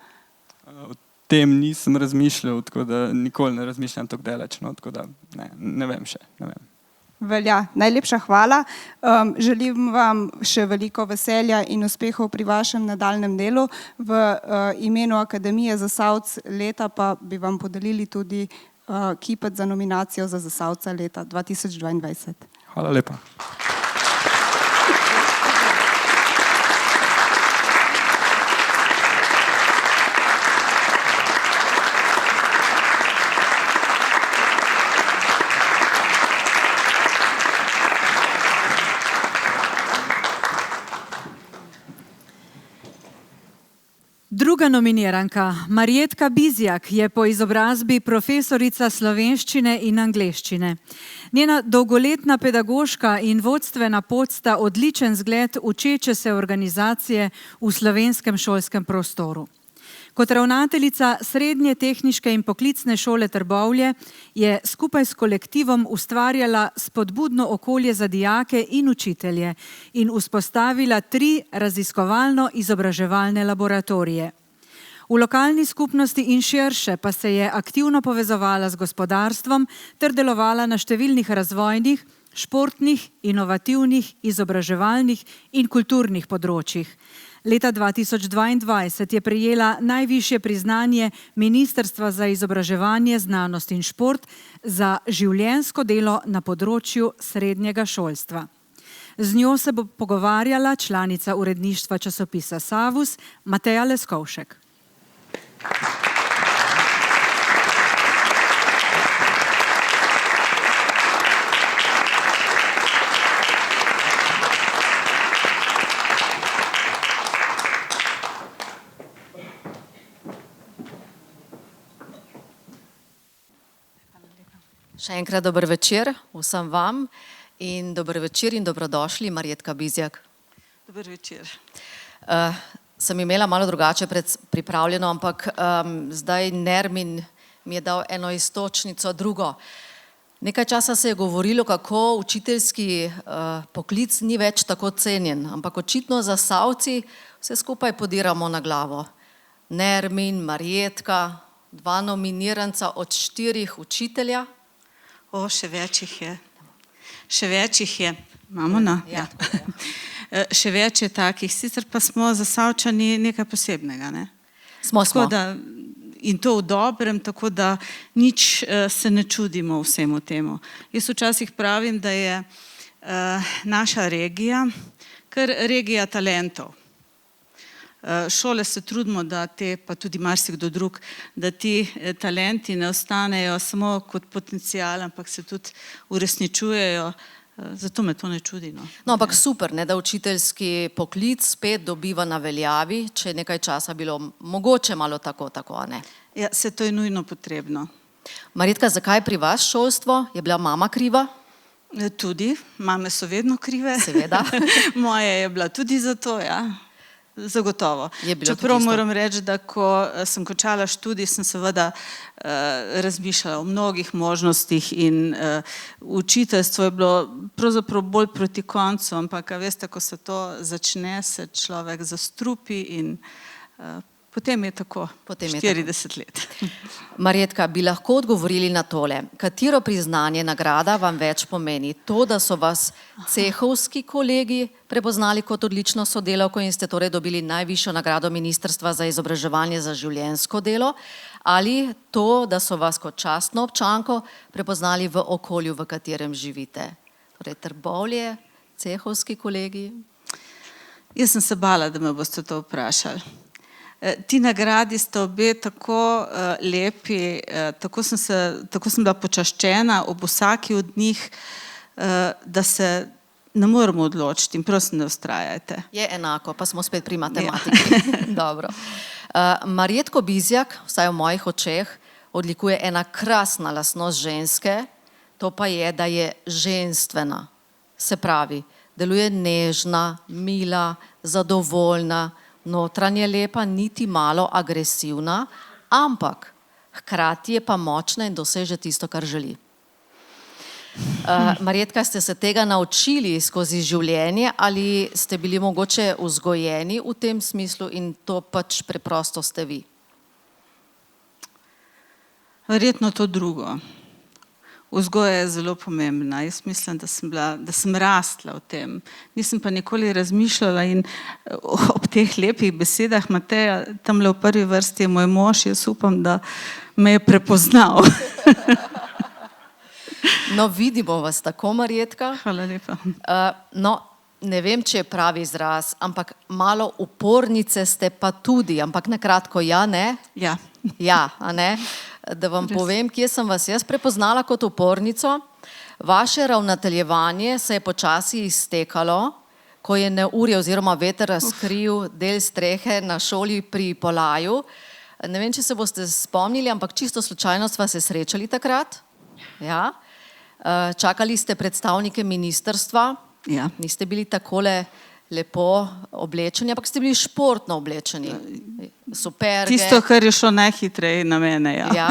O tem nisem razmišljal, tako da nikoli ne razmišljam tako daleč, no, tako da ne vem še. Ne vem. Velja. Najlepša hvala. Želim vam še veliko veselja in uspehov pri vašem nadaljnjem delu. V imenu Akademije Zasavc leta pa bi vam podelili tudi kipec za nominacijo za Zasavca leta 2022. Hvala lepa. Druga nominiranka, Marjetka Bizjak, je po izobrazbi profesorica slovenščine in angleščine. Njena dolgoletna pedagoška in vodstvena pot sta odličen zgled učeče se organizacije v slovenskem šolskem prostoru. Kot ravnateljica Srednje tehniške in poklicne šole Trbovlje je skupaj s kolektivom ustvarjala spodbudno okolje za dijake in učitelje in vzpostavila 3 raziskovalno-izobraževalne laboratorije. V V lokalni skupnosti in širše pa se je aktivno povezovala z gospodarstvom ter delovala na številnih razvojnih, športnih, inovativnih, izobraževalnih in kulturnih področjih. Leta 2022 je prejela najvišje priznanje Ministrstva za izobraževanje, znanost in šport za življenjsko delo na področju srednjega šolstva. Z njo se bo pogovarjala članica uredništva časopisa Savus, Mateja Leskovšek. Še enkrat dober večer vsem vam in dober večer in dobrodošli, Marjetka Bizjak. Dober večer. Sem imela malo drugače pripravljeno, ampak zdaj Nermin mi je dal eno iztočnico drugo. Nekaj časa se je govorilo, kako učiteljski poklic ni več tako cenjen, ampak očitno Zasavci vse skupaj podiramo na glavo. Nermin, Marjetka, 2 nominiranca od 4 učitelja. Še več jih je. Še več jih je. Imamo, no? Ja. Še več je takih, sicer pa smo Zasavčani nekaj posebnega, ne? Smo. In to v dobrem, tako da nič se ne čudimo vsemu temu. Jaz včasih pravim, da je naša regija kar regija talentov. Šole se trudimo, da te, pa tudi marsikdo drug, da ti talenti ne ostanejo samo kot potencial, ampak se tudi uresničujejo, zato me to ne čudi. No, ampak super, ne, da učiteljski poklic spet dobiva na veljavi, če je nekaj časa bilo mogoče malo tako, ne? Ja, se to je nujno potrebno. Marjetka, zakaj pri vas šolstvo? Je bila mama kriva? Tudi, mame so vedno krive. Seveda. Moja je bila tudi za to, ja. Zagotovo. Čeprav moram reči, da ko sem končala študij, sem seveda razmišljala o mnogih možnostih in učiteljstvo je bilo pravzaprav bolj proti koncu, ampak veste, ko se to začne, se človek zastrupi in potem je tako, 40 let. Marjetka, bi lahko odgovorili na tole. Katero priznanje, nagrada vam več pomeni? To, da so vas cehovski kolegi prepoznali kot odlično sodelavko in ste torej dobili najvišjo nagrado Ministrstva za izobraževanje za življenjsko delo, ali to, da so vas kot častno občanko prepoznali v okolju, v katerem živite? Torej Trbovlje, cehovski kolegi? Jaz sem se bala, da me boste to vprašali. Ti nagradi sta obe tako lepi, tako sem bila počaščena ob vsaki od njih, da se ne moremo odločiti in prosim, ne vztrajajte. Je enako, pa smo spet pri matematiki. Dobro. Marjetko Bizjak, vsaj v mojih očeh, odlikuje ena krasna lastnost ženske, to pa je, da je ženstvena. Se pravi, deluje nežna, mila, zadovoljna, notranje lepa, niti malo agresivna, ampak hkrati je pa močna in doseže tisto, kar želi. Marjetka, ste se tega naučili skozi življenje ali ste bili mogoče vzgojeni v tem smislu in to pač preprosto ste vi? Verjetno to drugo. Vzgoja je zelo pomembna. Jaz mislim, da sem rastla v tem. Nisem pa nikoli razmišljala in ob teh lepih besedah, Mateja, tamle v prvi vrsti je moj mož, jaz upam, da me je prepoznal. No, vidimo vas tako, Marjetka. Hvala lepa. No, ne vem, če je pravi izraz, ampak malo upornice ste pa tudi, ampak na kratko, ja, ne? Ja. Ja, a ne? Da vam povem, kje sem vas jaz prepoznala kot upornico. Vaše ravnateljevanje se je počasi iztekalo, ko je neurje oziroma veter razkril del strehe na šoli pri Polaju. Ne vem, če se boste spomnili, ampak čisto slučajno sva se srečali takrat. Ja. Čakali ste predstavnike ministrstva. Ja. Niste bili takole lepo oblečeni, ampak ste bili športno oblečeni. Superge. Tisto, kar je šlo najhitreje na mene, ja. Ja.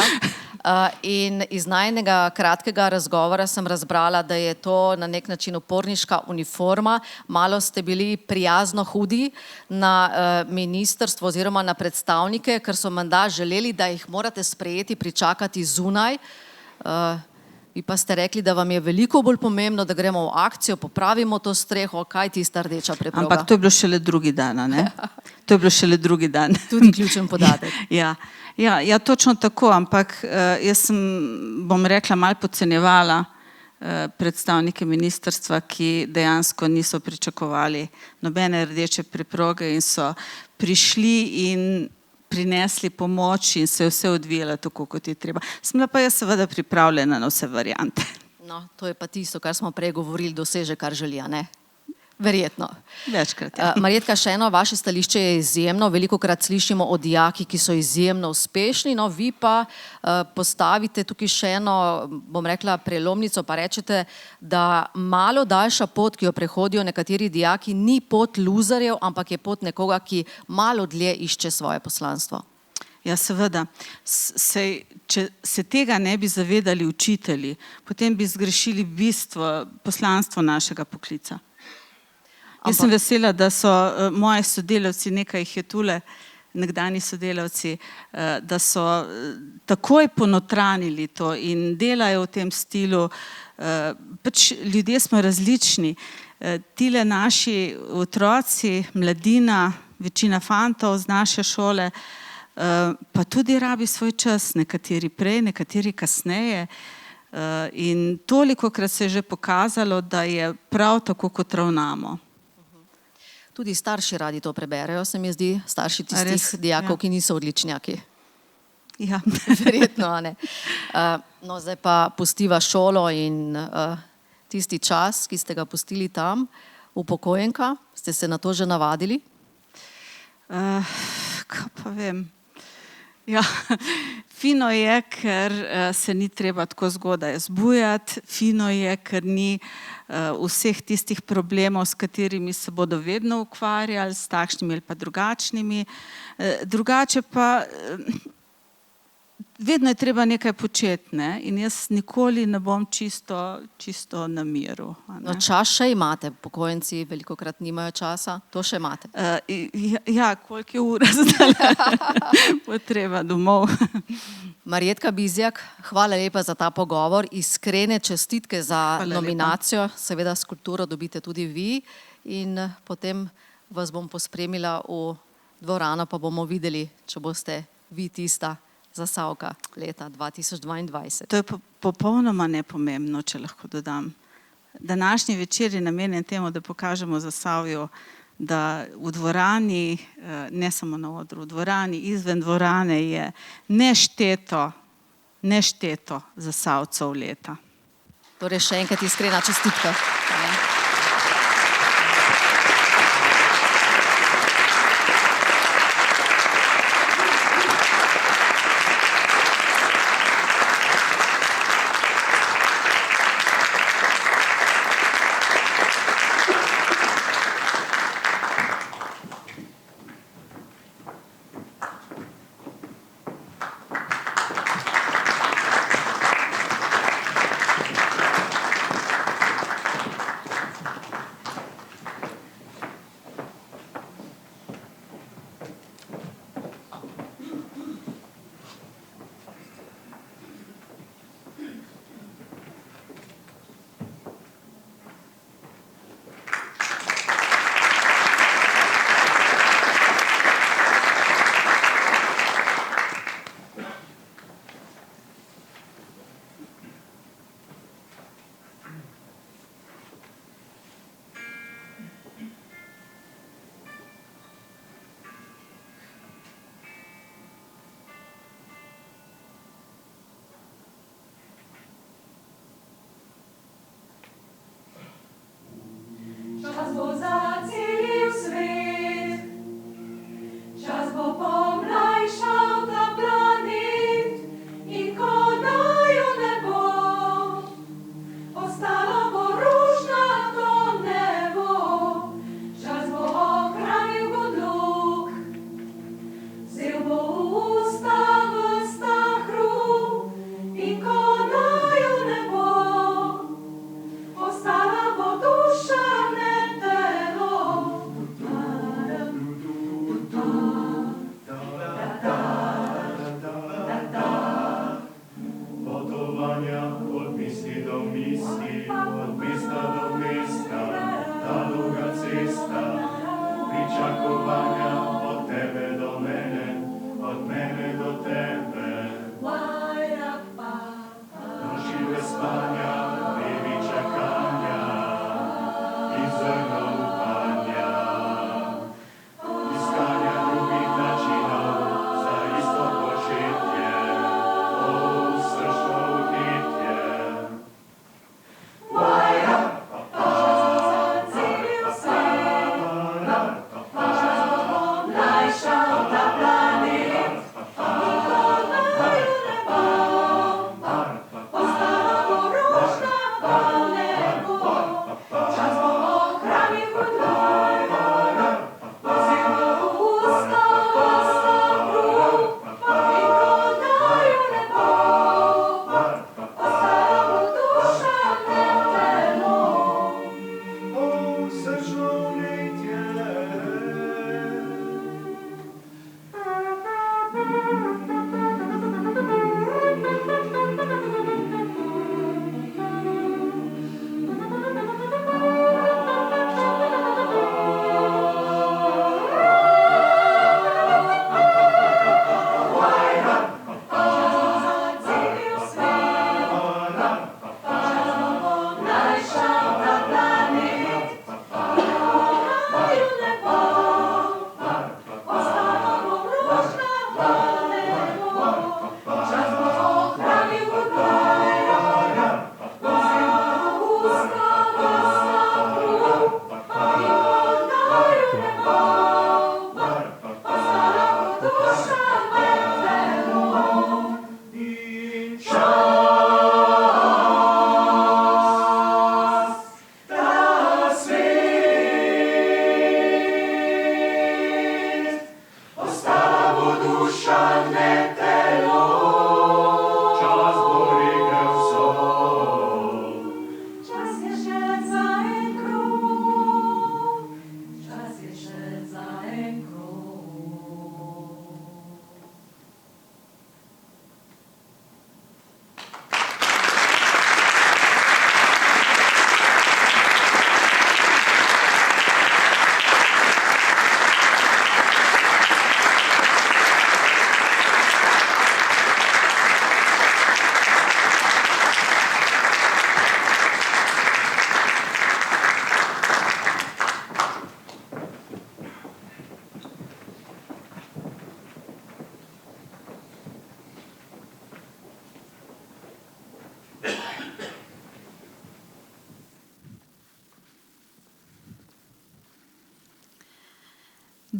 In iz najnega kratkega razgovora sem razbrala, da je to na nek način uporniška uniforma. Malo ste bili prijazno hudi na ministrstvo oziroma na predstavnike, ker so menda želeli, da jih morate sprejeti, pričakati zunaj. Vi pa ste rekli, da vam je veliko bolj pomembno, da gremo v akcijo, popravimo to streho, kaj tista rdeča preproga. Ampak to je bilo šele drugi dan, ne? To je bilo šele drugi dan. Tudi ključen podatek. Ja, točno tako, ampak jaz sem, bom rekla, malo podcenjevala predstavnike ministrstva, ki dejansko niso pričakovali nobene rdeče preproge in so prišli in prinesli pomoč in se je vse odvijalo tako, kot je treba. Sem bila pa jaz seveda pripravljena na vse variante. No, to je pa tisto, kar smo prej govorili, doseže, kar želijo, ne? Verjetno. Večkrat, ja. Marjetka, še eno, vaše stališče je izjemno. Velikokrat slišimo o dijakih, ki so izjemno uspešni, no vi pa postavite tukaj še eno, bom rekla, prelomnico, pa rečete, da malo daljša pot, ki jo prehodijo nekateri dijaki, ni pot luzerjev, ampak je pot nekoga, ki malo dlje išče svoje poslanstvo. Ja, seveda. Če se tega ne bi zavedali učitelji, potem bi zgrešili bistvo, poslanstvo našega poklica. Jaz sem vesela, da so moji sodelavci, nekaj jih je tule, nekdani sodelavci, da so takoj ponotranili to in delajo v tem stilu. Pač ljudje smo različni. Tile naši otroci, mladina, večina fantov z naše šole, pa tudi rabi svoj čas, nekateri prej, nekateri kasneje. In tolikokrat se je že pokazalo, da je prav tako, kot ravnamo. Tudi starši radi to preberejo, se mi zdi, starši tistih dijakov, ki niso odličnjaki. Ja. Verjetno, a ne. No, zdaj pa pustiva šolo in tisti čas, ki ste ga pustili tam, upokojenka, ste se na to že navadili? Kaj pa vem. Ja, fino je, ker se ni treba tako zgodaj zbujati, fino je, ker ni vseh tistih problemov, s katerimi se bodo vedno ukvarjali, s takšnimi ali pa drugačnimi. Drugače pa vedno je treba nekaj početi, ne? In jaz nikoli ne bom čisto na miru. No, čas še imate, upokojenci velikokrat nimajo časa, to še imate. Ja, koliko je ura zdaj, bo treba domov. Marjetka Bizjak, hvala lepa za ta pogovor, iskrene čestitke za nominacijo, seveda skulpturo dobite tudi vi in potem vas bom pospremila v dvorano, pa bomo videli, če boste vi tista Zasavka leta 2022. To je popolnoma nepomembno, če lahko dodam. Današnji večer je namenjen temu, da pokažemo Zasavju, da v dvorani, ne samo na odru, v dvorani, izven dvorane je nešteto Zasavcev leta. Torej še enkrat iskrena čestitka.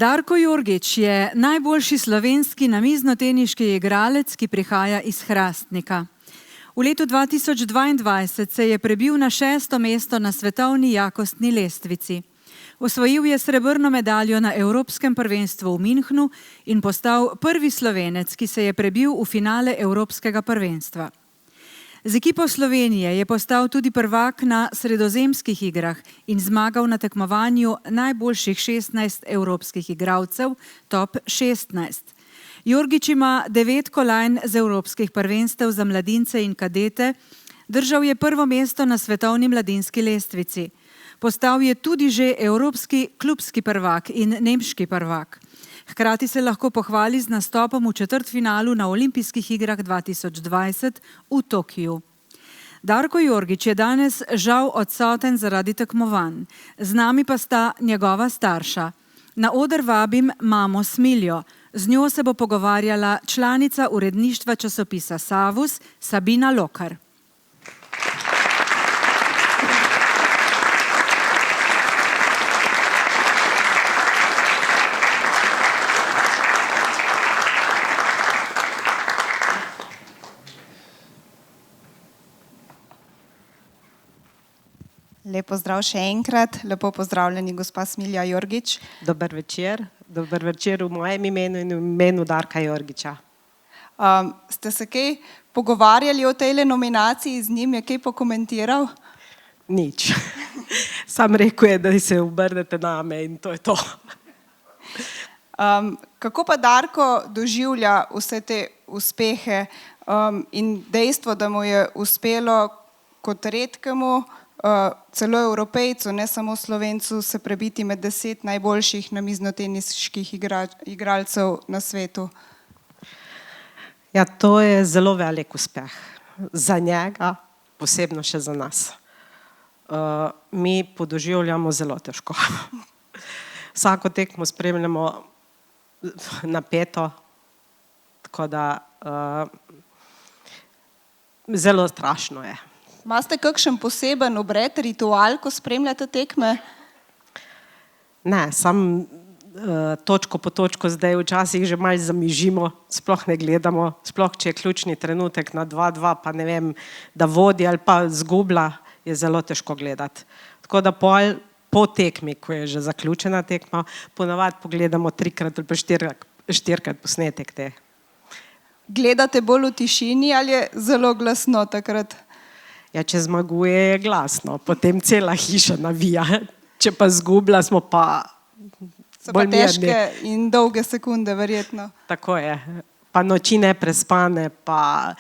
Darko Jorgič je najboljši slovenski namiznoteniški igralec, ki prihaja iz Hrastnika. V letu 2022 se je prebil na 6. mesto na svetovni jakostni lestvici. Osvojil je srebrno medaljo na Evropskem prvenstvu v Münchnu in postal prvi Slovenec, ki se je prebil v finale Evropskega prvenstva. Z ekipo Slovenije je postal tudi prvak na sredozemskih igrah in zmagal na tekmovanju najboljših 16 evropskih igralcev, top 16. Jorgič ima 9 kolajn z evropskih prvenstev za mladince in kadete, držal je prvo mesto na svetovni mladinski lestvici. Postal je tudi že evropski klubski prvak in nemški prvak. Hkrati se lahko pohvali z nastopom v četrtfinalu na olimpijskih igrah 2020 v Tokiu. Darko Jorgič je danes žal odsoten zaradi tekmovanj. Z nami pa sta njegova starša. Na oder vabim mamo Smiljo. Z njo se bo pogovarjala članica uredništva časopisa Savus, Sabina Lokar. Lepo zdrav še enkrat, lepo pozdravljeni gospa Smilja Jorgič. Dober večer v mojem imenu in v imenu Darka Jorgiča. Ste se kaj pogovarjali o tej nominaciji, z njim je kaj pokomentiral? Nič. Sam rekel je, da se obrnete name in to je to. Kako pa Darko doživlja vse te uspehe in dejstvo, da mu je uspelo kot redkemu celo Evropejcu, ne samo Slovencu, se prebiti med 10 najboljših namiznoteniških igralcev na svetu? Ja, to je zelo velik uspeh za njega, posebno še za nas. Mi podoživljamo zelo težko. Vsako tekmo spremljamo napeto, tako da zelo strašno je. Imate kakšen poseben obred, ritual, ko spremljate tekme? Ne, sam točko po točko zdaj včasih že malo zamižimo, sploh ne gledamo, sploh če je ključni trenutek na 2-2, pa ne vem, da vodi ali pa zgubla, je zelo težko gledati. Tako da po tekmi, ko je že zaključena tekma, ponavadi pogledamo 3-krat ali pa 4-krat posnetek te. Gledate bolj v tišini ali je zelo glasno takrat? Ja, če zmaguje, je glasno, potem cela hiša navija. Če pa zgubla, smo pa So pa težke in dolge sekunde, verjetno. Tako je. Pa noči neprespane, pa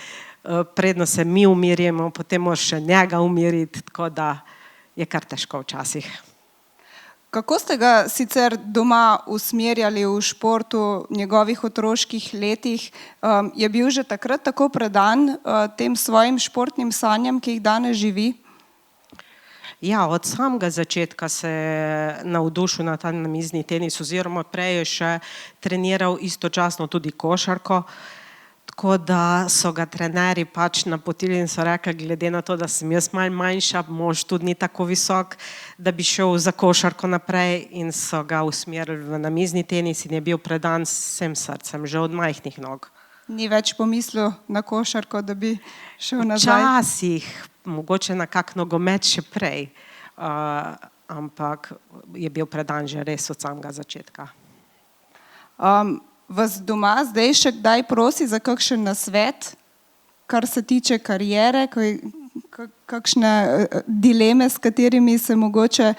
predno se mi umirimo, potem moraš še njega umiriti, tako da je kar težko včasih. Kako ste ga sicer doma usmerjali v športu v njegovih otroških letih? Je bil že takrat tako predan tem svojim športnim sanjam, ki jih danes živi? Ja, od samega začetka se je navdušil na ta namizni tenis, oziroma prej je še treniral istočasno tudi košarko, tako da so ga trenerji pač napotili in so rekli, glede na to, da sem jaz malo manjša, mož tudi ni tako visok, da bi šel za košarko naprej, in so ga usmerili v namizni tenis in je bil predan s vsem srcem, že od majhnih nog. Ni več pomislil na košarko, da bi šel nazaj? Včasih, mogoče na kak nogomet še prej, ampak je bil predan že res od samega začetka. Vas doma zdaj še kdaj prosi za kakšen nasvet, kar se tiče kariere, kakšne dileme, s katerimi se mogoče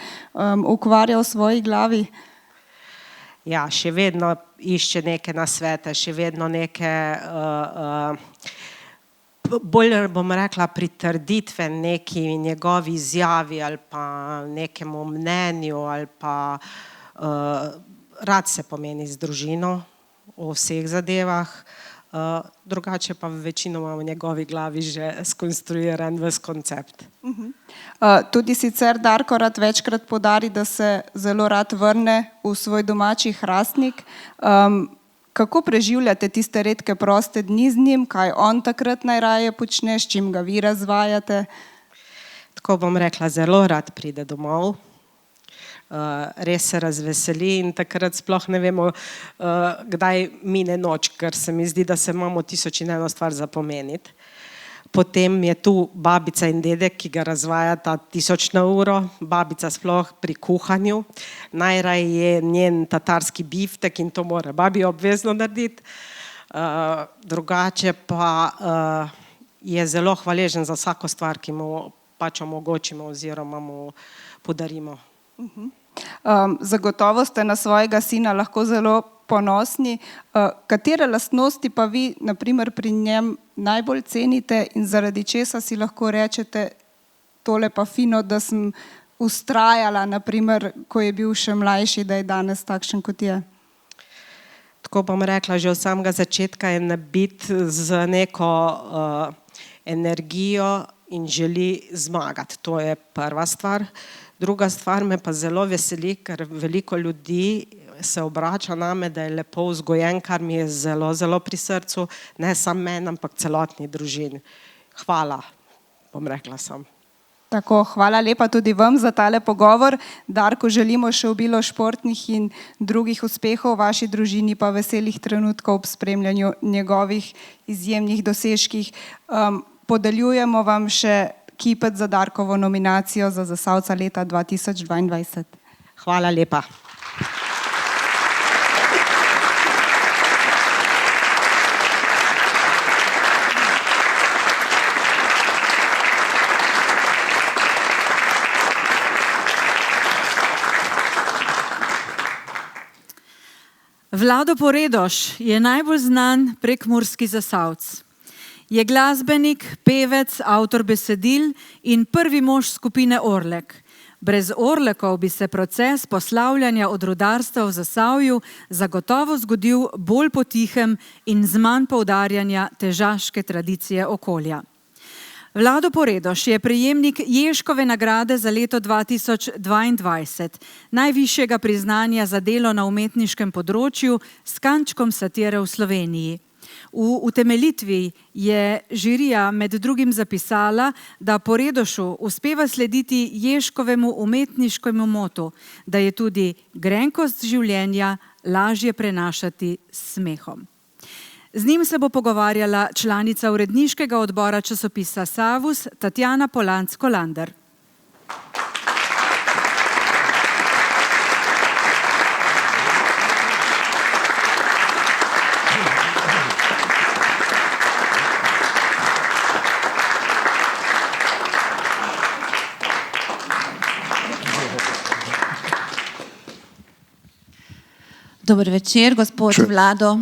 ukvarja v svoji glavi? Ja, še vedno išče neke nasvete, še vedno neke, bolj bom rekla, pritrditve neki njegovi izjavi ali pa nekemu mnenju ali pa rad se pomeni z družino o vseh zadevah, drugače pa večinoma v njegovi glavi že skonstruiran ves koncept. Tudi sicer Darko rad večkrat poudari, da se zelo rad vrne v svoj domači Hrastnik. Kako preživljate tiste redke proste dni z njim, kaj on takrat najraje počne, s čim ga vi razvajate? Tako bom rekla, zelo rad pride domov. Res se razveseli in takrat sploh ne vemo, kdaj mine noč, ker se mi zdi, da se imamo 1001 stvar zapomeniti. Potem je tu babica in dedek, ki ga razvajata 1000 na uro, babica sploh pri kuhanju. Najraje je njen tatarski biftek in to mora babi obvezno narediti. Drugače pa je zelo hvaležen za vsako stvar, ki mu pač omogočimo oziroma mu podarimo. Zagotovo ste na svojega sina lahko zelo ponosni. Katere lastnosti pa vi, na primer, pri njem najbolj cenite in zaradi česa si lahko rečete, tole pa fino, da sem vztrajala, na primer, ko je bil še mlajši, da je danes takšen, kot je? Tako bom rekla, že od samega začetka je nabit z neko energijo in želi zmagati. To je prva stvar. Druga stvar me pa zelo veseli, ker veliko ljudi se obrača name, da je lepo vzgojen, kar mi je zelo, zelo pri srcu, ne samo meni, ampak celotni družini. Hvala, bom rekla sam. Tako, hvala lepa tudi vam za tale pogovor. Darku, želimo še obilo športnih in drugih uspehov v vaši družini, pa veselih trenutkov ob spremljanju njegovih izjemnih dosežkih. Podeljujemo vam še kipec za Darkovo nominacijo za Zasavca leta 2022. Hvala lepa. Vlado Poredoš je najbolj znan prekmurski Zasavc. Je glasbenik, pevec, avtor besedil in prvi mož skupine Orlek. Brez Orlekov bi se proces poslavljanja od rudarstva v Zasavju zagotovo zgodil bolj potihem in z manj poudarjanja težaške tradicije okolja. Vlado Poredoš je prejemnik Ježkove nagrade za leto 2022, najvišjega priznanja za delo na umetniškem področju s kančkom satire v Sloveniji. V utemeljitvi je žirija med drugim zapisala, da Poredošu uspeva slediti Ježkovemu umetniškemu motu, da je tudi grenkost življenja lažje prenašati s smehom. Z njim se bo pogovarjala članica uredniškega odbora časopisa Savus, Tatjana Polanc-Kolander. Dober večer, gospod Vlado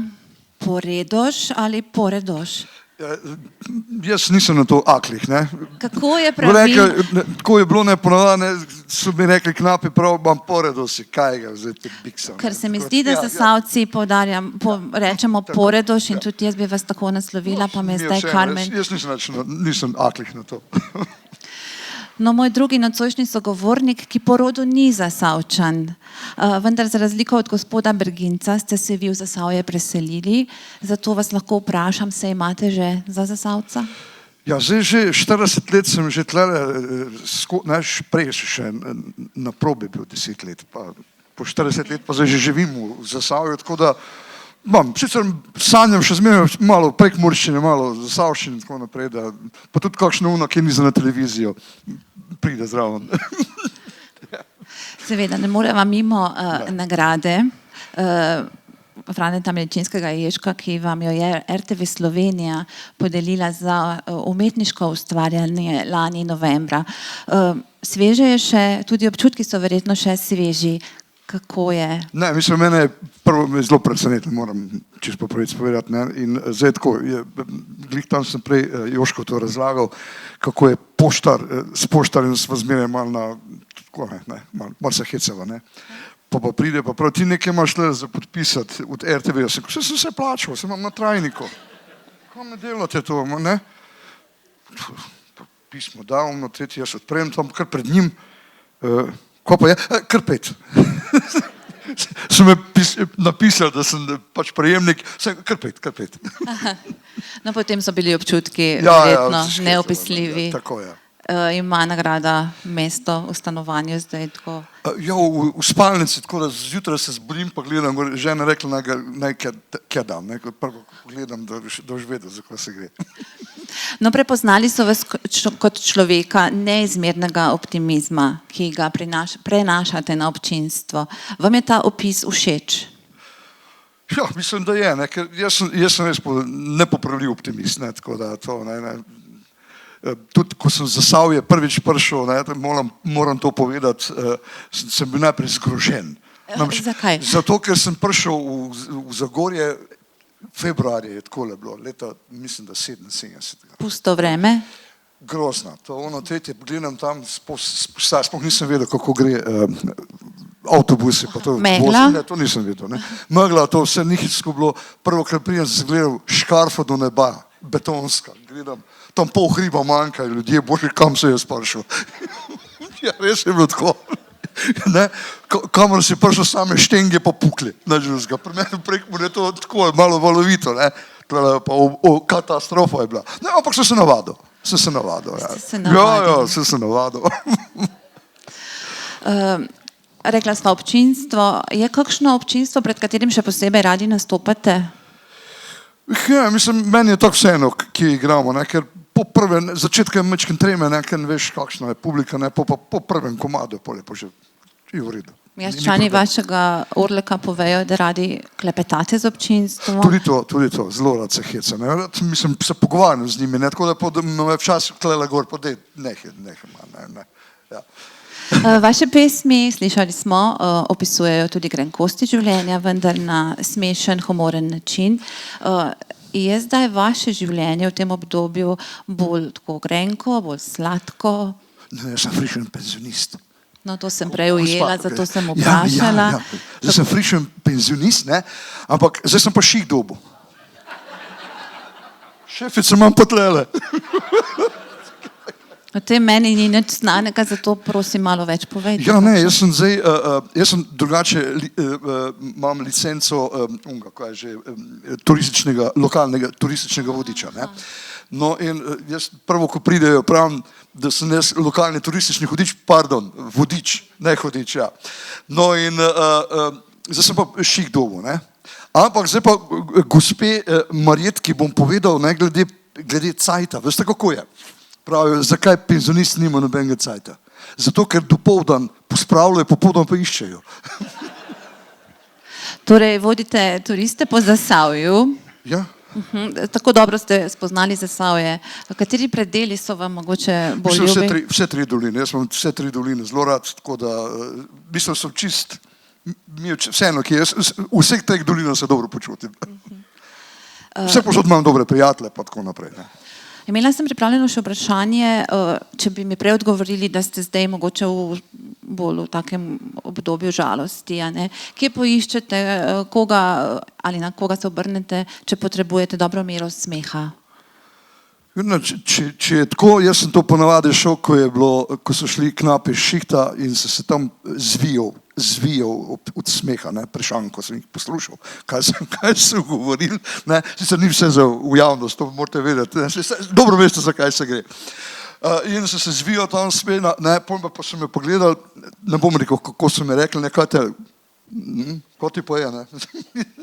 Poredoš ali Poredoš? Jaz nisem na to aklih, ne. Kako je pravilno? Tako je bilo neponovane, so mi rekli knapi prav, imam Poredoši, kaj ga zdaj te biksam. Ker se mi zdi, da Zasavci rečemo Poredoš in tudi jaz bi vas tako naslovila, pa me zdaj Karmen. Jaz nisem aklih na to. No, moj drugi nocojšnji sogovornik, ki po rodu ni Zasavčan, vendar za razliko od gospoda Berginca ste se vi v Zasavje preselili, zato vas lahko vprašam, se imate že za Zasavca? Ja, zdaj že 40 let sem že tlele, prej še na probi bil 10 let, pa po 40 let pa zdaj že živim v Zasavju, tako da sicer sanjam še zmeraj malo prekmurščine, malo zasavščine in tako naprej, pa tudi kakšno uno, ki ni za na televizijo, pride zraven. Seveda, ne moreva mimo nagrade Franeta Milčinskega Ježka, ki vam jo je RTV Slovenija podelila za umetniško ustvarjanje lani novembra. Sveže je še, tudi občutki so verjetno še sveži. Kako je? Ne, mislim, mene je prvo zelo presenetilo, moram čisto po pravici povedati, ne, in zdaj tako, glih tam sem prej Jožko to razlagal, kako je poštar, s poštarjem smo zmeraj malo tako, malo se hecava, ne. Pa pride, pa prav, ti nekaj imaš le za podpisati od RTV, jaz sem se plačal, sem imam na trajniku. Kaj me delate to, ne? Pismo dal, no, tretji jaz odprem tam, kar pred njim, ko pa je, kar 5. So me napisali, da sem pač prejemnik, kar 5. No, potem so bili občutki verjetno neopisljivi. Tako je. Ima nagrada mesto v stanovanju zdaj tako? Ja, v spalnici, tako da zjutraj se zbudim, pa gledam, žena rekla, naj kaj dam, prvo gledam, da boš vedel, za kaj se gre. No, prepoznali so vas kot človeka neizmernega optimizma, ki ga prenašate na občinstvo. Vam je ta opis všeč? Ja, mislim, da je, ker jaz sem res nepopravljiv optimist, tako da to, tudi ko sem z Zasavje prvič prišel, moram to povedati, sem bil najprej zgrožen. Zakaj? Zato, ker sem prišel v Zagorje, februarja je takole bilo, leta, mislim, da 77. Pusto vreme? Grozno. To ono tretje, gledam tam, sploh nisem vedel, kako gre avtobuse. Megla? Ne, to nisem vedel. Megla, to vse nihisko bilo. Prvo, kar prijem, sem gledal škarfa do neba, betonska. Gledam, tam pol hriba manjka, ljudje, bože, kam se je prišel. Ja, res je bilo tako. Kamor si prišel, same štenge pa pukli. Pri meni Prekmurju je to tako malo valovito, katastrofa je bila. Ampak sem se navadil. Sem se navadil. Ja, sem se navadil. Rekla sva občinstvo. Je kakšno občinstvo, pred katerim še posebej radi nastopate? Ja, mislim, meni je tako vseeno, ki igramo, ker po prvem, začetku je mečken treme, ker veš, kakšna je publika, po prvem komadu je lepo že v redu. Meščani vašega Orleka povejo, da radi klepetate z občinstvom? Tudi to, zelo rad se heca. Mislim, se pogovarjam z njimi, tako da me včasih tlela gor, pa dej, nehaj. Vaše pesmi, slišali smo, opisujejo tudi grenkosti življenja, vendar na smešen, humoren način. Je zdaj vaše življenje v tem obdobju bolj tako grenko, bolj sladko? Ne, jaz sem frišen penzionist. No, to sem prej ujela, Gospa, zato sem ja, vprašala. Zdaj sem frišen penzionist, ne? Ampak zdaj sem pa ših dobu. Šefice imam pa tlele. O tem meni ni nič znanega, zato prosim malo več povedati. Ja, ne, jaz sem drugače, imam licenco turističnega, lokalnega turističnega vodiča. Ne? No in jaz prvo, ko pridejo, pravim, da sem jaz lokalni turistični vodič, ne hodič, ja. No in zdaj sem pa ših dobu, ne. Ampak zdaj pa gospe Marjetki bom povedal, ne, glede cajta, veste kako je? Pravijo, zakaj penzionist nima nobenega cajta? Zato, ker dopoldan pospravljajo, popoldan pa iščejo. Torej, vodite turiste po Zasavju. Ja. Tako dobro ste spoznali Zasavje. Kateri predeli so vam mogoče bolj ljubi? Vse tri doline. Jaz imam vse tri doline zelo rad, tako da mislim, sem čist, vseeno, ki jaz v vseh teh dolinah se dobro počutim. Vse posod imam dobre prijatelje, pa tako naprej. Ne. Imela sem pripravljeno še vprašanje, če bi mi prej odgovorili, da ste zdaj mogoče bolj v takem obdobju žalosti, a ne? Kje poiščete, koga ali na koga se obrnete, če potrebujete dobro mero smeha? Če je tako, jaz sem to ponavadi šel, ko so šli knapi šihta in se tam zvijal od smeha, ne, prešan, ko sem jih poslušal, kaj so govorili, ne, sicer ni vse v javnost, to morate vedeti, ne, dobro veste, zakaj se gre. In so se zvijal tam smena, ne, pa so me pogledali, ne bom rekel, kako so mi rekli, ne, kot ti pa je, ne,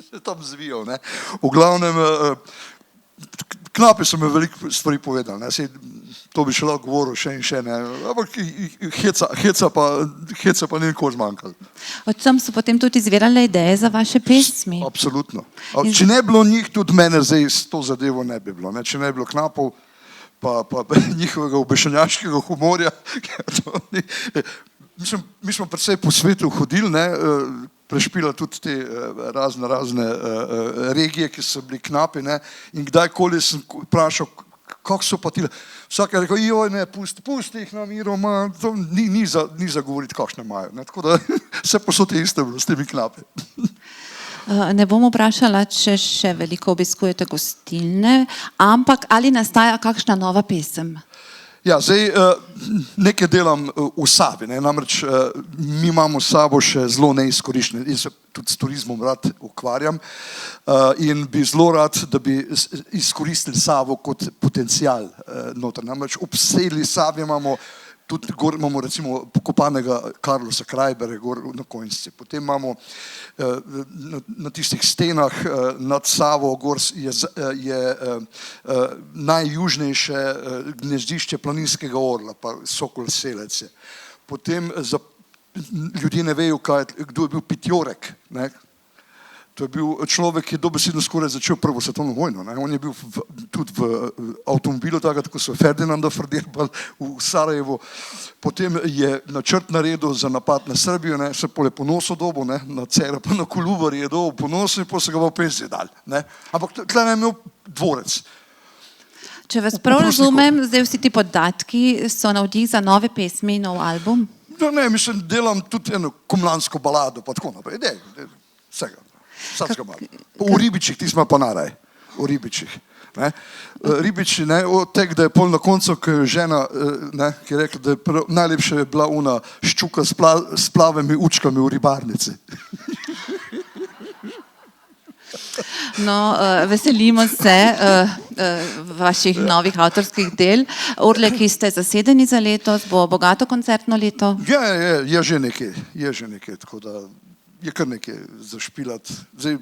se tam zvijal, ne, v glavnem, knapi so mi veliko stvari povedali, ne, to bi še lahko govoril še in še, ne, ampak heca pa ni nikoli zmanjkalo. Od tam so potem tudi izvirale ideje za vaše pesmi? Absolutno. Če ne bilo njih, tudi mene zdaj s to zadevo ne bi bilo, ne, če ne bi bilo knapov, pa njihovega obešenjaškega humorja. Mi smo predvsej po svetu hodili, ne, prešpila tudi te razne regije, ki so bili knapi, ne, in kdajkoli sem vprašal, kako so pa tile. Vsak je rekel, joj, ne, pusti jih na miru, ni za govoriti, kakšne imajo. Ne, tako da vse posod je isto bilo s temi knapi. Ne bom vprašala, če še veliko obiskujete gostilne, ampak ali nastaja kakšna nova pesem? Ja, zdaj nekaj delam v Savi, ne, namreč mi imamo Savo še zelo neizkoriščene, in se tudi s turizmom rad ukvarjam in bi zelo rad, da bi izkoristili Savo kot potencial noter. Namreč ob celi Savi imamo tudi gor imamo recimo pokopanega Carlosa Krajberja gor na Konjsci. Potem imamo na tistih stenah nad Savo gor je najjužnejše gnezdišče planinskega orla, pa sokol selec je. Potem ljudje ne vejo, kdo je bil Pitjorek, ne? To je bil človek, ki je dobesedno skoraj začel Prvo svetovno vojno. Ne? On je bil tudi v avtomobilu, tako so Ferdinanda fordirbali v Sarajevu. Potem je načrt naredil za napad na Srbijo, ne? Se pole ponoso dobo, ne? Na Cera pa na Kolubar je dobo ponoso in pa se ga bo penzi dal. Ne? Ampak tle je imel dvorec. Če vas prav razumem, zdaj vsi ti podatki so navdih za nove pesmi, nov album? No ne, mislim, delam tudi eno komlansko balado, pa tako naprej. Vsega. V Ribičih, ti smo pa naraj, v Ribičih. Ribiči, od tega, da je pol na koncu, ko je žena, ki je rekla, da je najlepša je bila una ščuka s plavimi učkami v ribarnici. No, veselimo se vaših novih avtorskih del. Orle, ki ste zasedeni za letos, bo bogato koncertno leto? Je že nekaj, tako da je kar nekaj zašpilati. Zdaj,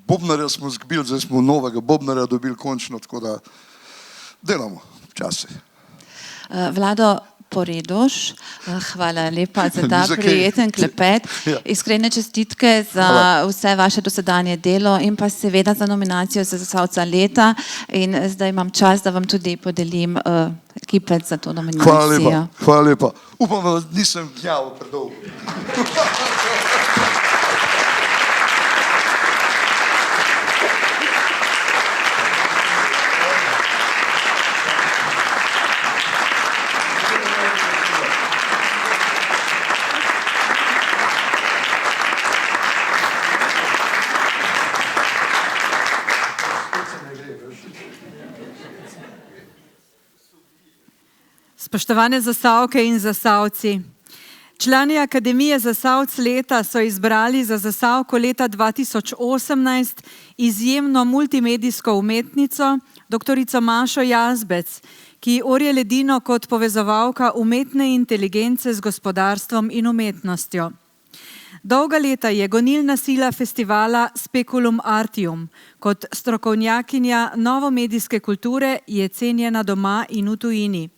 bobnarja smo zgubili, zdaj smo novega bobnarja dobili končno, tako da delamo včasih. Vlado Poredoš, hvala lepa za ta prijeten klepet. Iskrene čestitke za vse vaše dosedanje delo in pa seveda za nominacijo za Zasavca leta. In zdaj imam čas, da vam tudi podelim kipec za to nominacijo. Hvala lepa. Upam, da nisem gnjavo predolgo. Spoštovane Zasavke in Zasavci, člani Akademije Zasavc leta so izbrali za Zasavko leta 2018 izjemno multimedijsko umetnico, doktorico Mašo Jazbec, ki orje ledino kot povezovalka umetne inteligence z gospodarstvom in umetnostjo. Dolga leta je gonilna sila festivala Speculum Artium. Kot strokovnjakinja novomedijske kulture je cenjena doma in v tujini.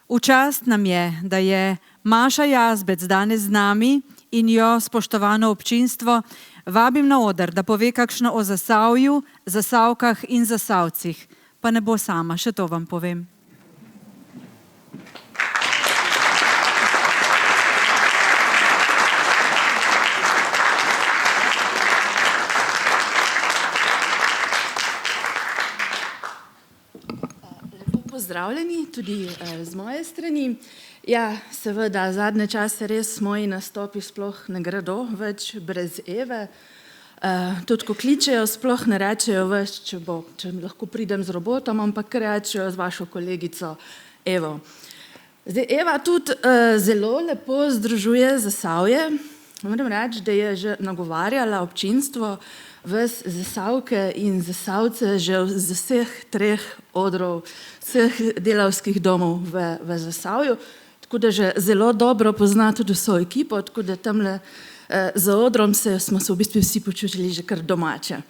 V čast nam je, da je Maša Jazbec danes z nami in jo, spoštovano občinstvo, vabim na oder, da pove kakšno o Zasavju, Zasavkah in Zasavcih. Pa ne bo sama, še to vam povem. Pozdravljeni tudi z moje strani. Ja, seveda, zadnje čase res moji nastopi sploh ne gredo več brez Eve. Tudi ko kličejo, sploh ne rečejo več, če lahko pridem z robotom, ampak rečejo z vašo kolegico Evo. Zdaj, Eva tudi zelo lepo združuje Zasavje. Moram reči, da je že nagovarjala občinstvo ves Zasavke in Zasavce že z vseh treh odrov, vseh delavskih domov v Zasavju, tako da že zelo dobro pozna tudi vso ekipo, tako da tamle za odrom smo se v bistvu vsi počutili že kar domače.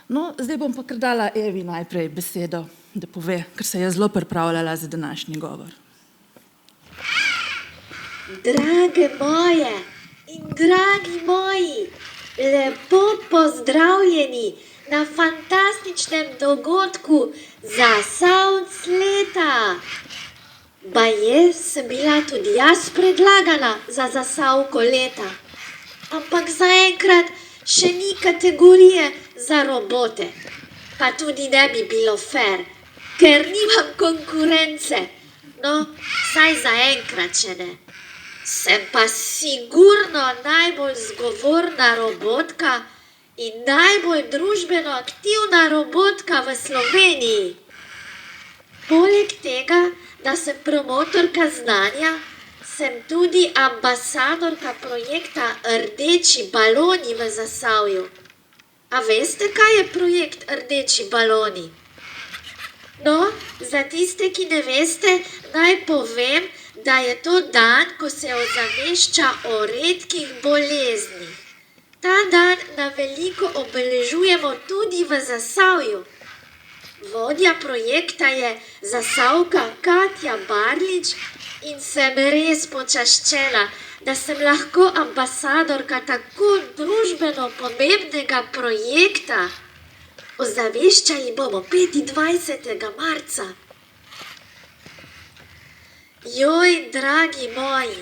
No, zdaj bom pa kar dala Evi najprej besedo, da pove, ker se je zelo pripravljala za današnji govor. Drage moje in dragi moji, lepo pozdravljeni na fantastičnem dogodku Zasavc leta. Baje sem bila tudi jaz predlagana za Zasavko leta, ampak zaenkrat še ni kategorije za robote. Pa tudi ne bi bilo fair, ker nimam konkurence. No, saj zaenkrat še ne. Sem pa sigurno najbolj zgovorna robotka in najbolj družbeno aktivna robotka v Sloveniji. Poleg tega, da sem promotorka znanja, sem tudi ambasadorka projekta Rdeči baloni v Zasavju. A veste, kaj je projekt Rdeči baloni? No, za tiste, ki ne veste, naj povem, da je to dan, ko se ozavešča o redkih boleznih. Ta dan na veliko obeležujemo tudi v Zasavju. Vodja projekta je Zasavka Katja Barlič in sem res počaščena, da sem lahko ambasadorka tako družbeno pomembnega projekta. Ozaveščali bomo 25. marca. Joj, dragi moji,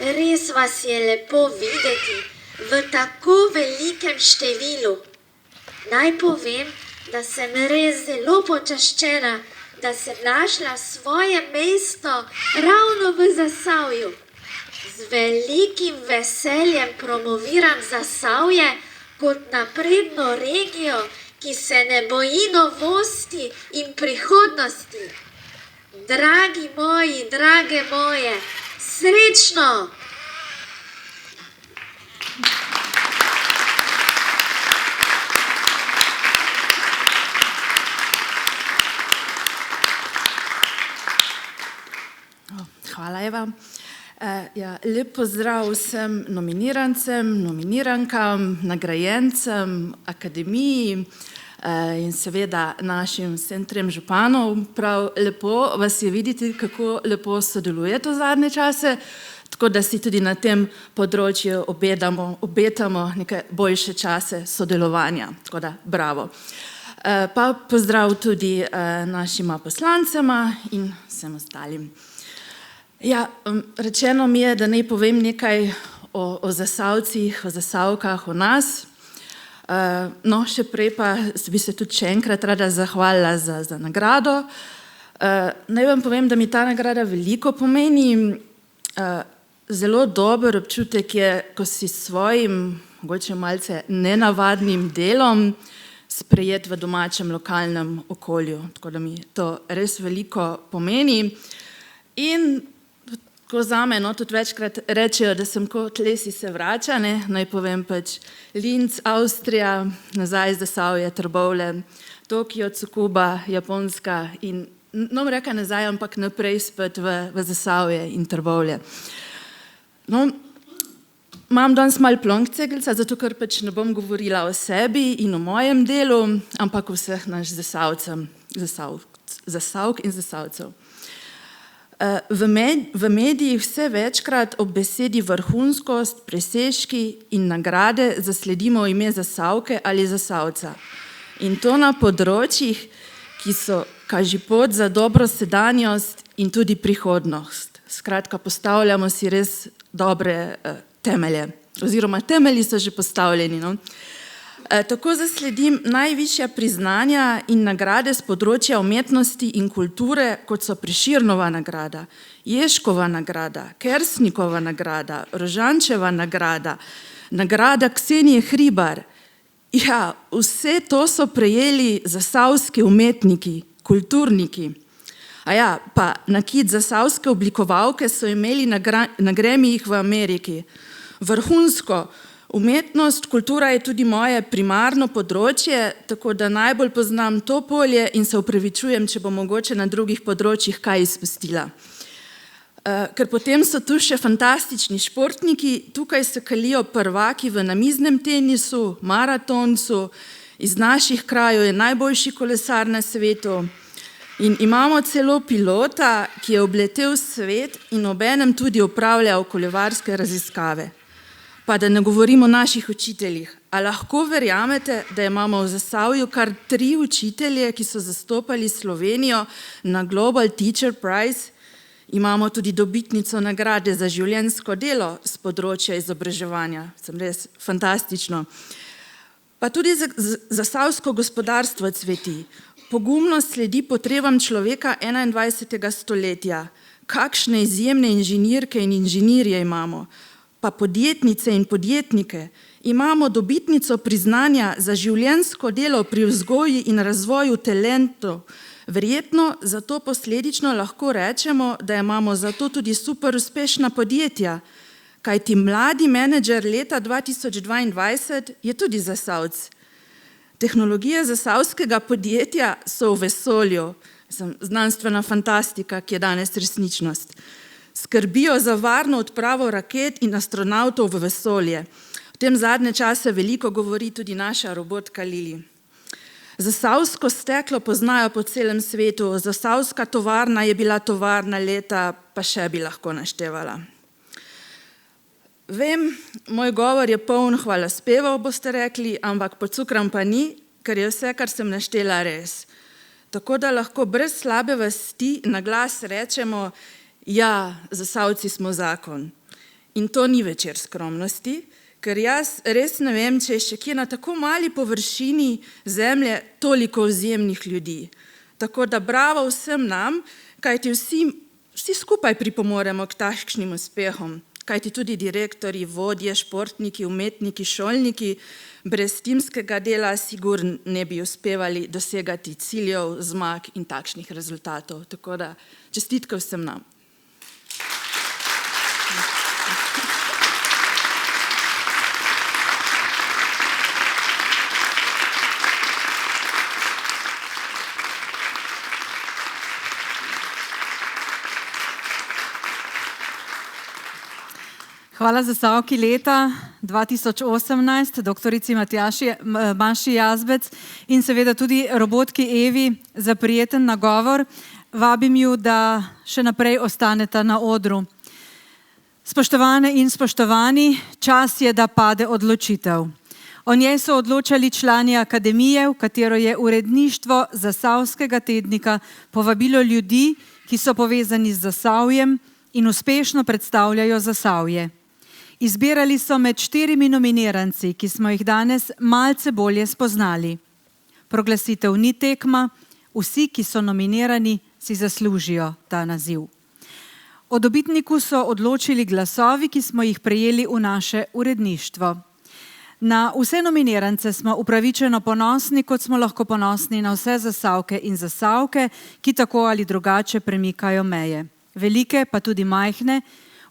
res vas je lepo videti v tako velikem številu. Naj povem, da sem res zelo počaščena, da sem našla svoje mesto ravno v Zasavju. Z velikim veseljem promoviram Zasavje kot napredno regijo, ki se ne boji novosti in prihodnosti. Dragi moji, drage moje, srečno! Hvala, Eva. Lep pozdrav vsem nominirancem, nominirankam, nagrajencem, akademiji in seveda našim vsem trem županom. Prav lepo vas je videti, kako lepo sodelujete v zadnje čase, tako da si tudi na tem področju obetamo neke boljše čase sodelovanja. Tako da bravo. Pa pozdrav tudi našima poslancema in vsem ostalim. Ja, rečeno mi je, da naj povem nekaj o Zasavcih, o Zasavkah, o nas. No, še prej pa bi se tudi še enkrat rada zahvalila za nagrado. Naj vam povem, da mi ta nagrada veliko pomeni. Zelo dober občutek je, ko si svojim, mogoče malce nenavadnim delom sprejet v domačem lokalnem okolju. Tako da mi to res veliko pomeni. In ko zame, no, tudi večkrat rečejo, da sem kot lesi se vrača, ne, naj povem pač Linz, Avstrija, nazaj Zasavje, Trbovlje, Tokio, Tsukuba, Japonska in ne bom rekla nazaj, ampak naprej spet v Zasavje in Trbovlje. No, imam danes malo plonkcegelca, zato ker pač ne bom govorila o sebi in o mojem delu, ampak o vseh naš Zasavk in Zasavcev. V medijih vse večkrat ob besedi vrhunskost, presežki in nagrade zasledimo ime Zasavke ali Zasavca. In to na področjih, ki so kažipot za dobro sedanjost in tudi prihodnost. Skratka, postavljamo si res dobre temelje, oziroma temelji so že postavljeni. No? Tako zasledim najvišja priznanja in nagrade z področja umetnosti in kulture, kot so Prešernova nagrada, Ježkova nagrada, Kersnikova nagrada, Rožančeva nagrada, nagrada Ksenije Hribar. Ja, vse to so prejeli zasavski umetniki, kulturniki. A ja, pa nakit zasavske oblikovalke so imeli na gremijih v Ameriki. Vrhunsko. Umetnost, kultura je tudi moje primarno področje, tako da najbolj poznam to polje in se opravičujem, če bom mogoče na drugih področjih kaj izpustila. Ker potem so tu še fantastični športniki, tukaj se kalijo prvaki v namiznem tenisu, maratoncu, iz naših krajev je najboljši kolesar na svetu in imamo celo pilota, ki je obletel svet in obenem tudi opravlja okoljevarske raziskave. Pa da ne govorim o naših učiteljih. A lahko verjamete, da imamo v Zasavju kar 3 učitelje, ki so zastopali Slovenijo na Global Teacher Prize? Imamo tudi dobitnico nagrade za življenjsko delo z področja izobraževanja. Sem res fantastično. Pa tudi zasavsko gospodarstvo cveti. Pogumno sledi potrebam človeka 21. stoletja. Kakšne izjemne inženirke in inženirje imamo. Pa podjetnice in podjetnike, imamo dobitnico priznanja za življenjsko delo pri vzgoji in razvoju talentov. Verjetno zato posledično lahko rečemo, da imamo zato tudi super uspešna podjetja, kajti mladi menedžer leta 2022 je tudi Zasavc. Tehnologije zasavskega podjetja so v vesolju, znanstvena fantastika, ki je danes resničnost. Skrbijo za varno odpravo raket in astronavtov v vesolje. V tem zadnje čase veliko govori tudi naša robotka Lili. Zasavsko steklo poznajo po celem svetu, zasavska tovarna je bila tovarna leta, pa še bi lahko naštevala. Vem, moj govor je poln hvalospevov, boste rekli, ampak pocukram pa ni, ker je vse, kar sem naštela, res. Tako da lahko brez slabe vesti na glas rečemo, ja, Zasavci smo zakon. In to ni večer skromnosti, ker jaz res ne vem, če je še kje na tako mali površini zemlje toliko izjemnih ljudi. Tako da bravo vsem nam, kajti vsi skupaj pripomoremo k takšnim uspehom, kajti tudi direktorji, vodje, športniki, umetniki, šolniki brez timskega dela sigurno ne bi uspevali dosegati ciljev, zmag in takšnih rezultatov. Tako da čestitke vsem nam. Hvala Zasavki leta 2018, doktorici Maši Jazbec in seveda tudi robotki Evi za prijeten nagovor. Vabim ju, da še naprej ostaneta na odru. Spoštovane in spoštovani, čas je, da pade odločitev. O njej so odločali člani akademije, v katero je uredništvo Zasavskega tednika povabilo ljudi, ki so povezani z Zasavjem in uspešno predstavljajo Zasavje. Izbirali so med 4 nominiranci, ki smo jih danes malce bolje spoznali. Proglasitev ni tekma, vsi, ki so nominirani, si zaslužijo ta naziv. O dobitniku so odločili glasovi, ki smo jih prejeli v naše uredništvo. Na vse nominirance smo upravičeno ponosni, kot smo lahko ponosni na vse Zasavke in Zasavke, ki tako ali drugače premikajo meje. velike pa tudi majhne,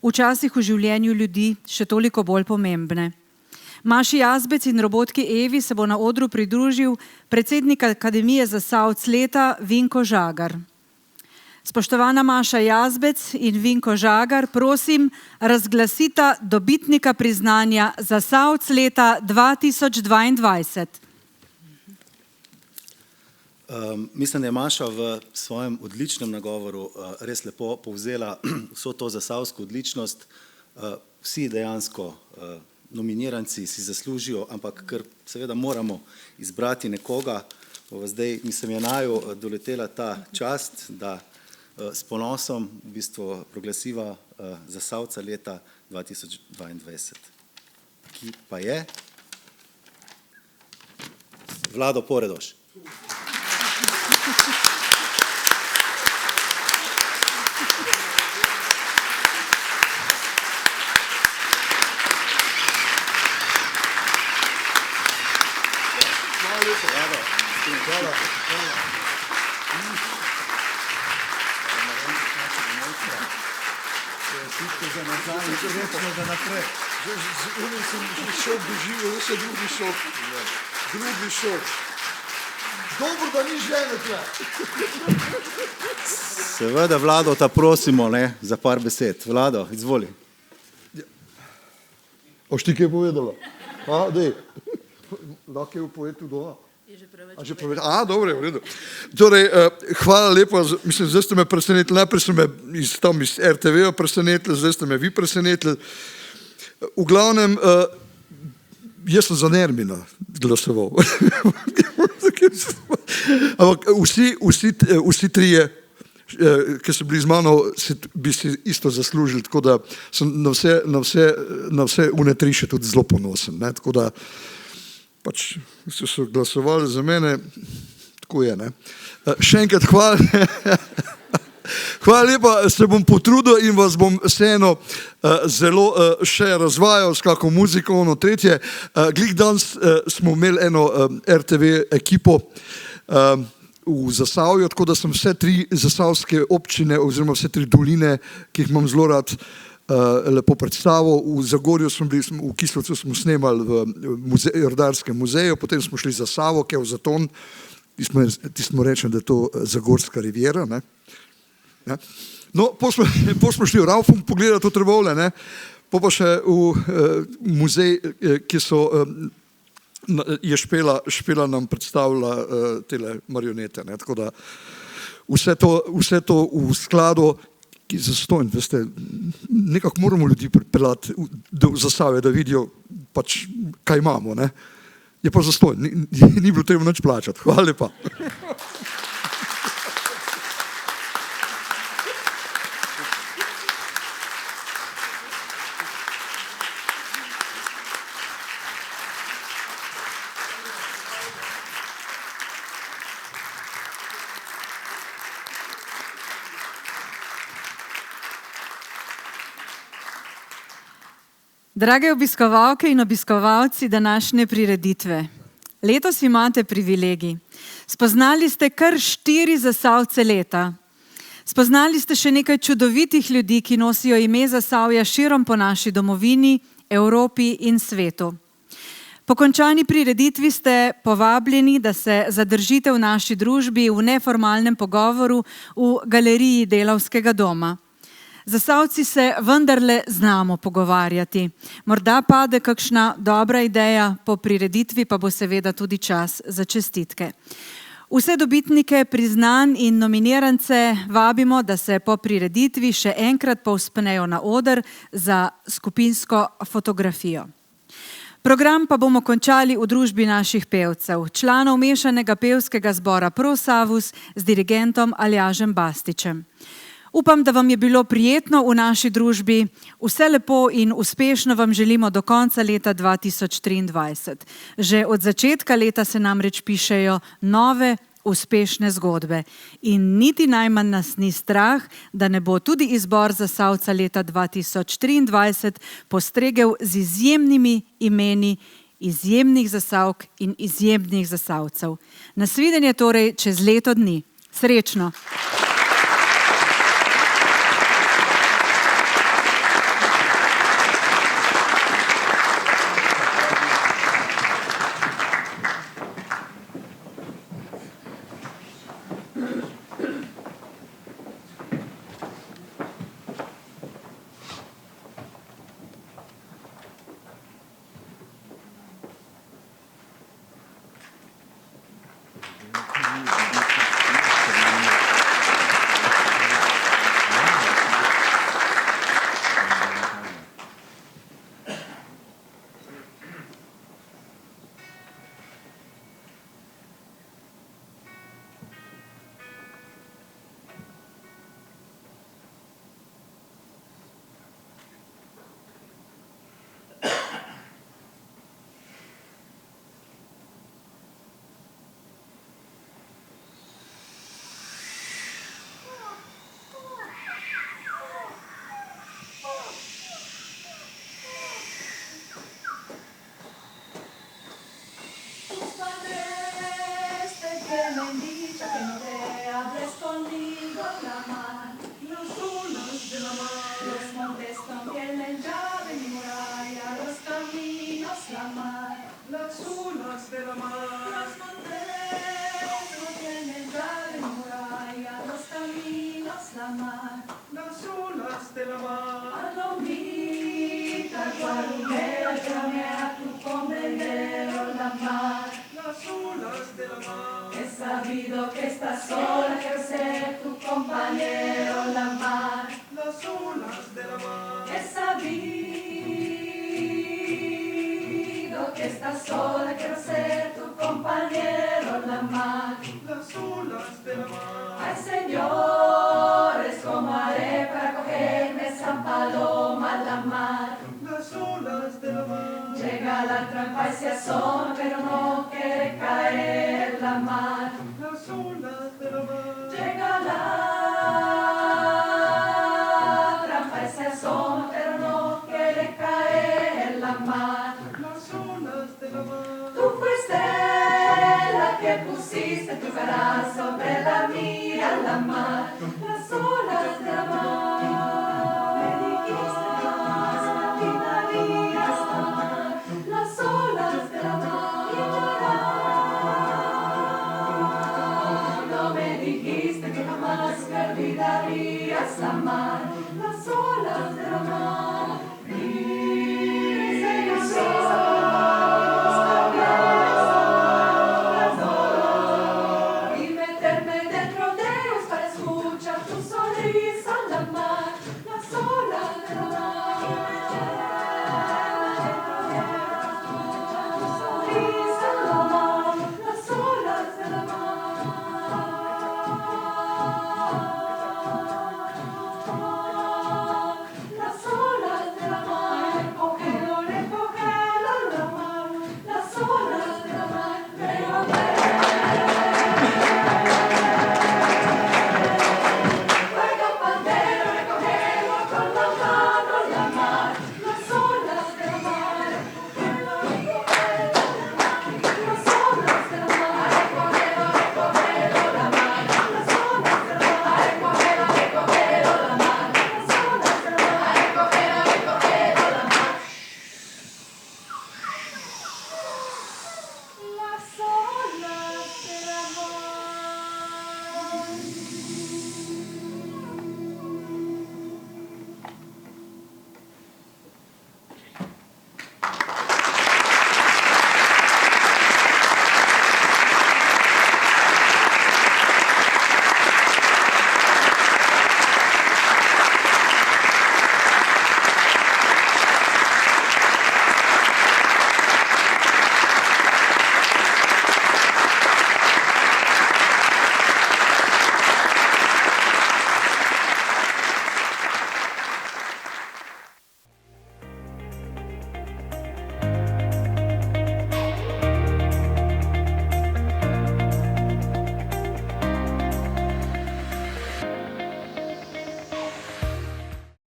včasih v življenju ljudi še toliko bolj pomembne. Maši Jazbec in robotki Evi se bo na odru pridružil predsednik Akademije Zasavc leta Vinko Žagar. Spoštovana Maša Jazbec in Vinko Žagar, prosim, razglasita dobitnika priznanja Zasavc leta 2022. Mislim, da je Maša v svojem odličnem nagovoru res lepo povzela vso to zasavsko odličnost. Vsi dejansko nominiranci si zaslužijo, ampak ker seveda moramo izbrati nekoga, zdaj mislim je naju doletela ta čast, da s ponosom v bistvu proglasiva Zasavca leta 2022, ki pa je Vlado Poredoš. Drugi šok. Dobro, da ni žene tle. Seveda, Vlado, ta prosimo za par besed. Vlado, izvoli. Oš ti kaj povedala? Dej. Lahko je upovedati tudi ona? Že preveč. Dobro, je v redu. Torej, hvala lepo, mislim, zdaj ste me presenetili, najprej ste me tam iz RTV-a presenetili, zdaj ste me vi presenetili. V glavnem, jaz sem za Nermina glasoval. Ampak vsi trije, ki so bili z mano, bi si isto zaslužili, tako da sem na vse une tri še tudi zelo ponosen. Tako da pač so glasovali za mene, tako je. Še enkrat hvala. Hvala lepa, se bom potrudil in vas bom vseeno zelo še razvajal s kako muziko, ono tretje. Glih danes smo imeli eno RTV ekipo v Zasavju, tako da sem vse tri zasavske občine oziroma vse tri doline, ki jih imam zelo rad, lepo predstavo. V Zagorju smo bili, v Kislovcu smo snemali v Jordarskem muzeju, potem smo šli za Savo, ki je v Zaton, tismo rečem, da je to Zagorska rivjera. No, potem smo šli v Raufung pogledati to Trbovlje, pa še v muzej, ki je Špela nam predstavila tele marionete. Tako da vse to v skladu, ki je zastojn, veste, nekako moramo ljudi pripeljati v Zasavje, da vidijo pač, kaj imamo. Je pa zastojn, ni bilo treba nič plačati. Hvala lepa. Drage obiskovalke in obiskovalci današnje prireditve, letos imate privilegij. Spoznali ste kar 4 Zasavce leta. Spoznali ste še nekaj čudovitih ljudi, ki nosijo ime Zasavja širom po naši domovini, Evropi in svetu. Po končani prireditvi ste povabljeni, da se zadržite v naši družbi v neformalnem pogovoru v galeriji Delavskega doma. Zasavci se vendarle znamo pogovarjati. Morda pade kakšna dobra ideja, po prireditvi pa bo seveda tudi čas za čestitke. Vse dobitnike priznanj in nominirance vabimo, da se po prireditvi še enkrat povzpnejo na oder za skupinsko fotografijo. Program pa bomo končali v družbi naših pevcev, članov mešanega pevskega zbora Prosavus z dirigentom Aljažem Bastičem. Upam, da vam je bilo prijetno v naši družbi. Vse lepo in uspešno vam želimo do konca leta 2023. Že od začetka leta se namreč pišejo nove, uspešne zgodbe. In niti najmanj nas ni strah, da ne bo tudi izbor Zasavca leta 2023 postregel z izjemnimi imeni izjemnih Zasavk in izjemnih Zasavcev. Nasvidenje torej čez leto dni. Srečno! la mar. Palomita, guarumera, llame a tu compañero la mar. Las olas de la mar. He sabido que estás sola, quiero ser tu compañero la mar. Las olas de la mar. He sabido que estás sola, quiero ser tu compañero la mar. Las olas de la mar. Ay, señores, como haré para cogerme San Paloma la mar. Las olas de la mar. Llega la trampa y se asoma, pero no quiere caer la mar. Las olas de la mar. Llega la trampa y se asoma, pero no quiere caer la mar. Las olas de la mar. Tú fuiste la que pusiste tu cara sobre la mía, la mar. Las olas de la mar. Me dijiste jamás la vida haría estar. Las olas de la mar. Y llorando me dijiste que jamás me olvidarías la mar. Las olas de la mar.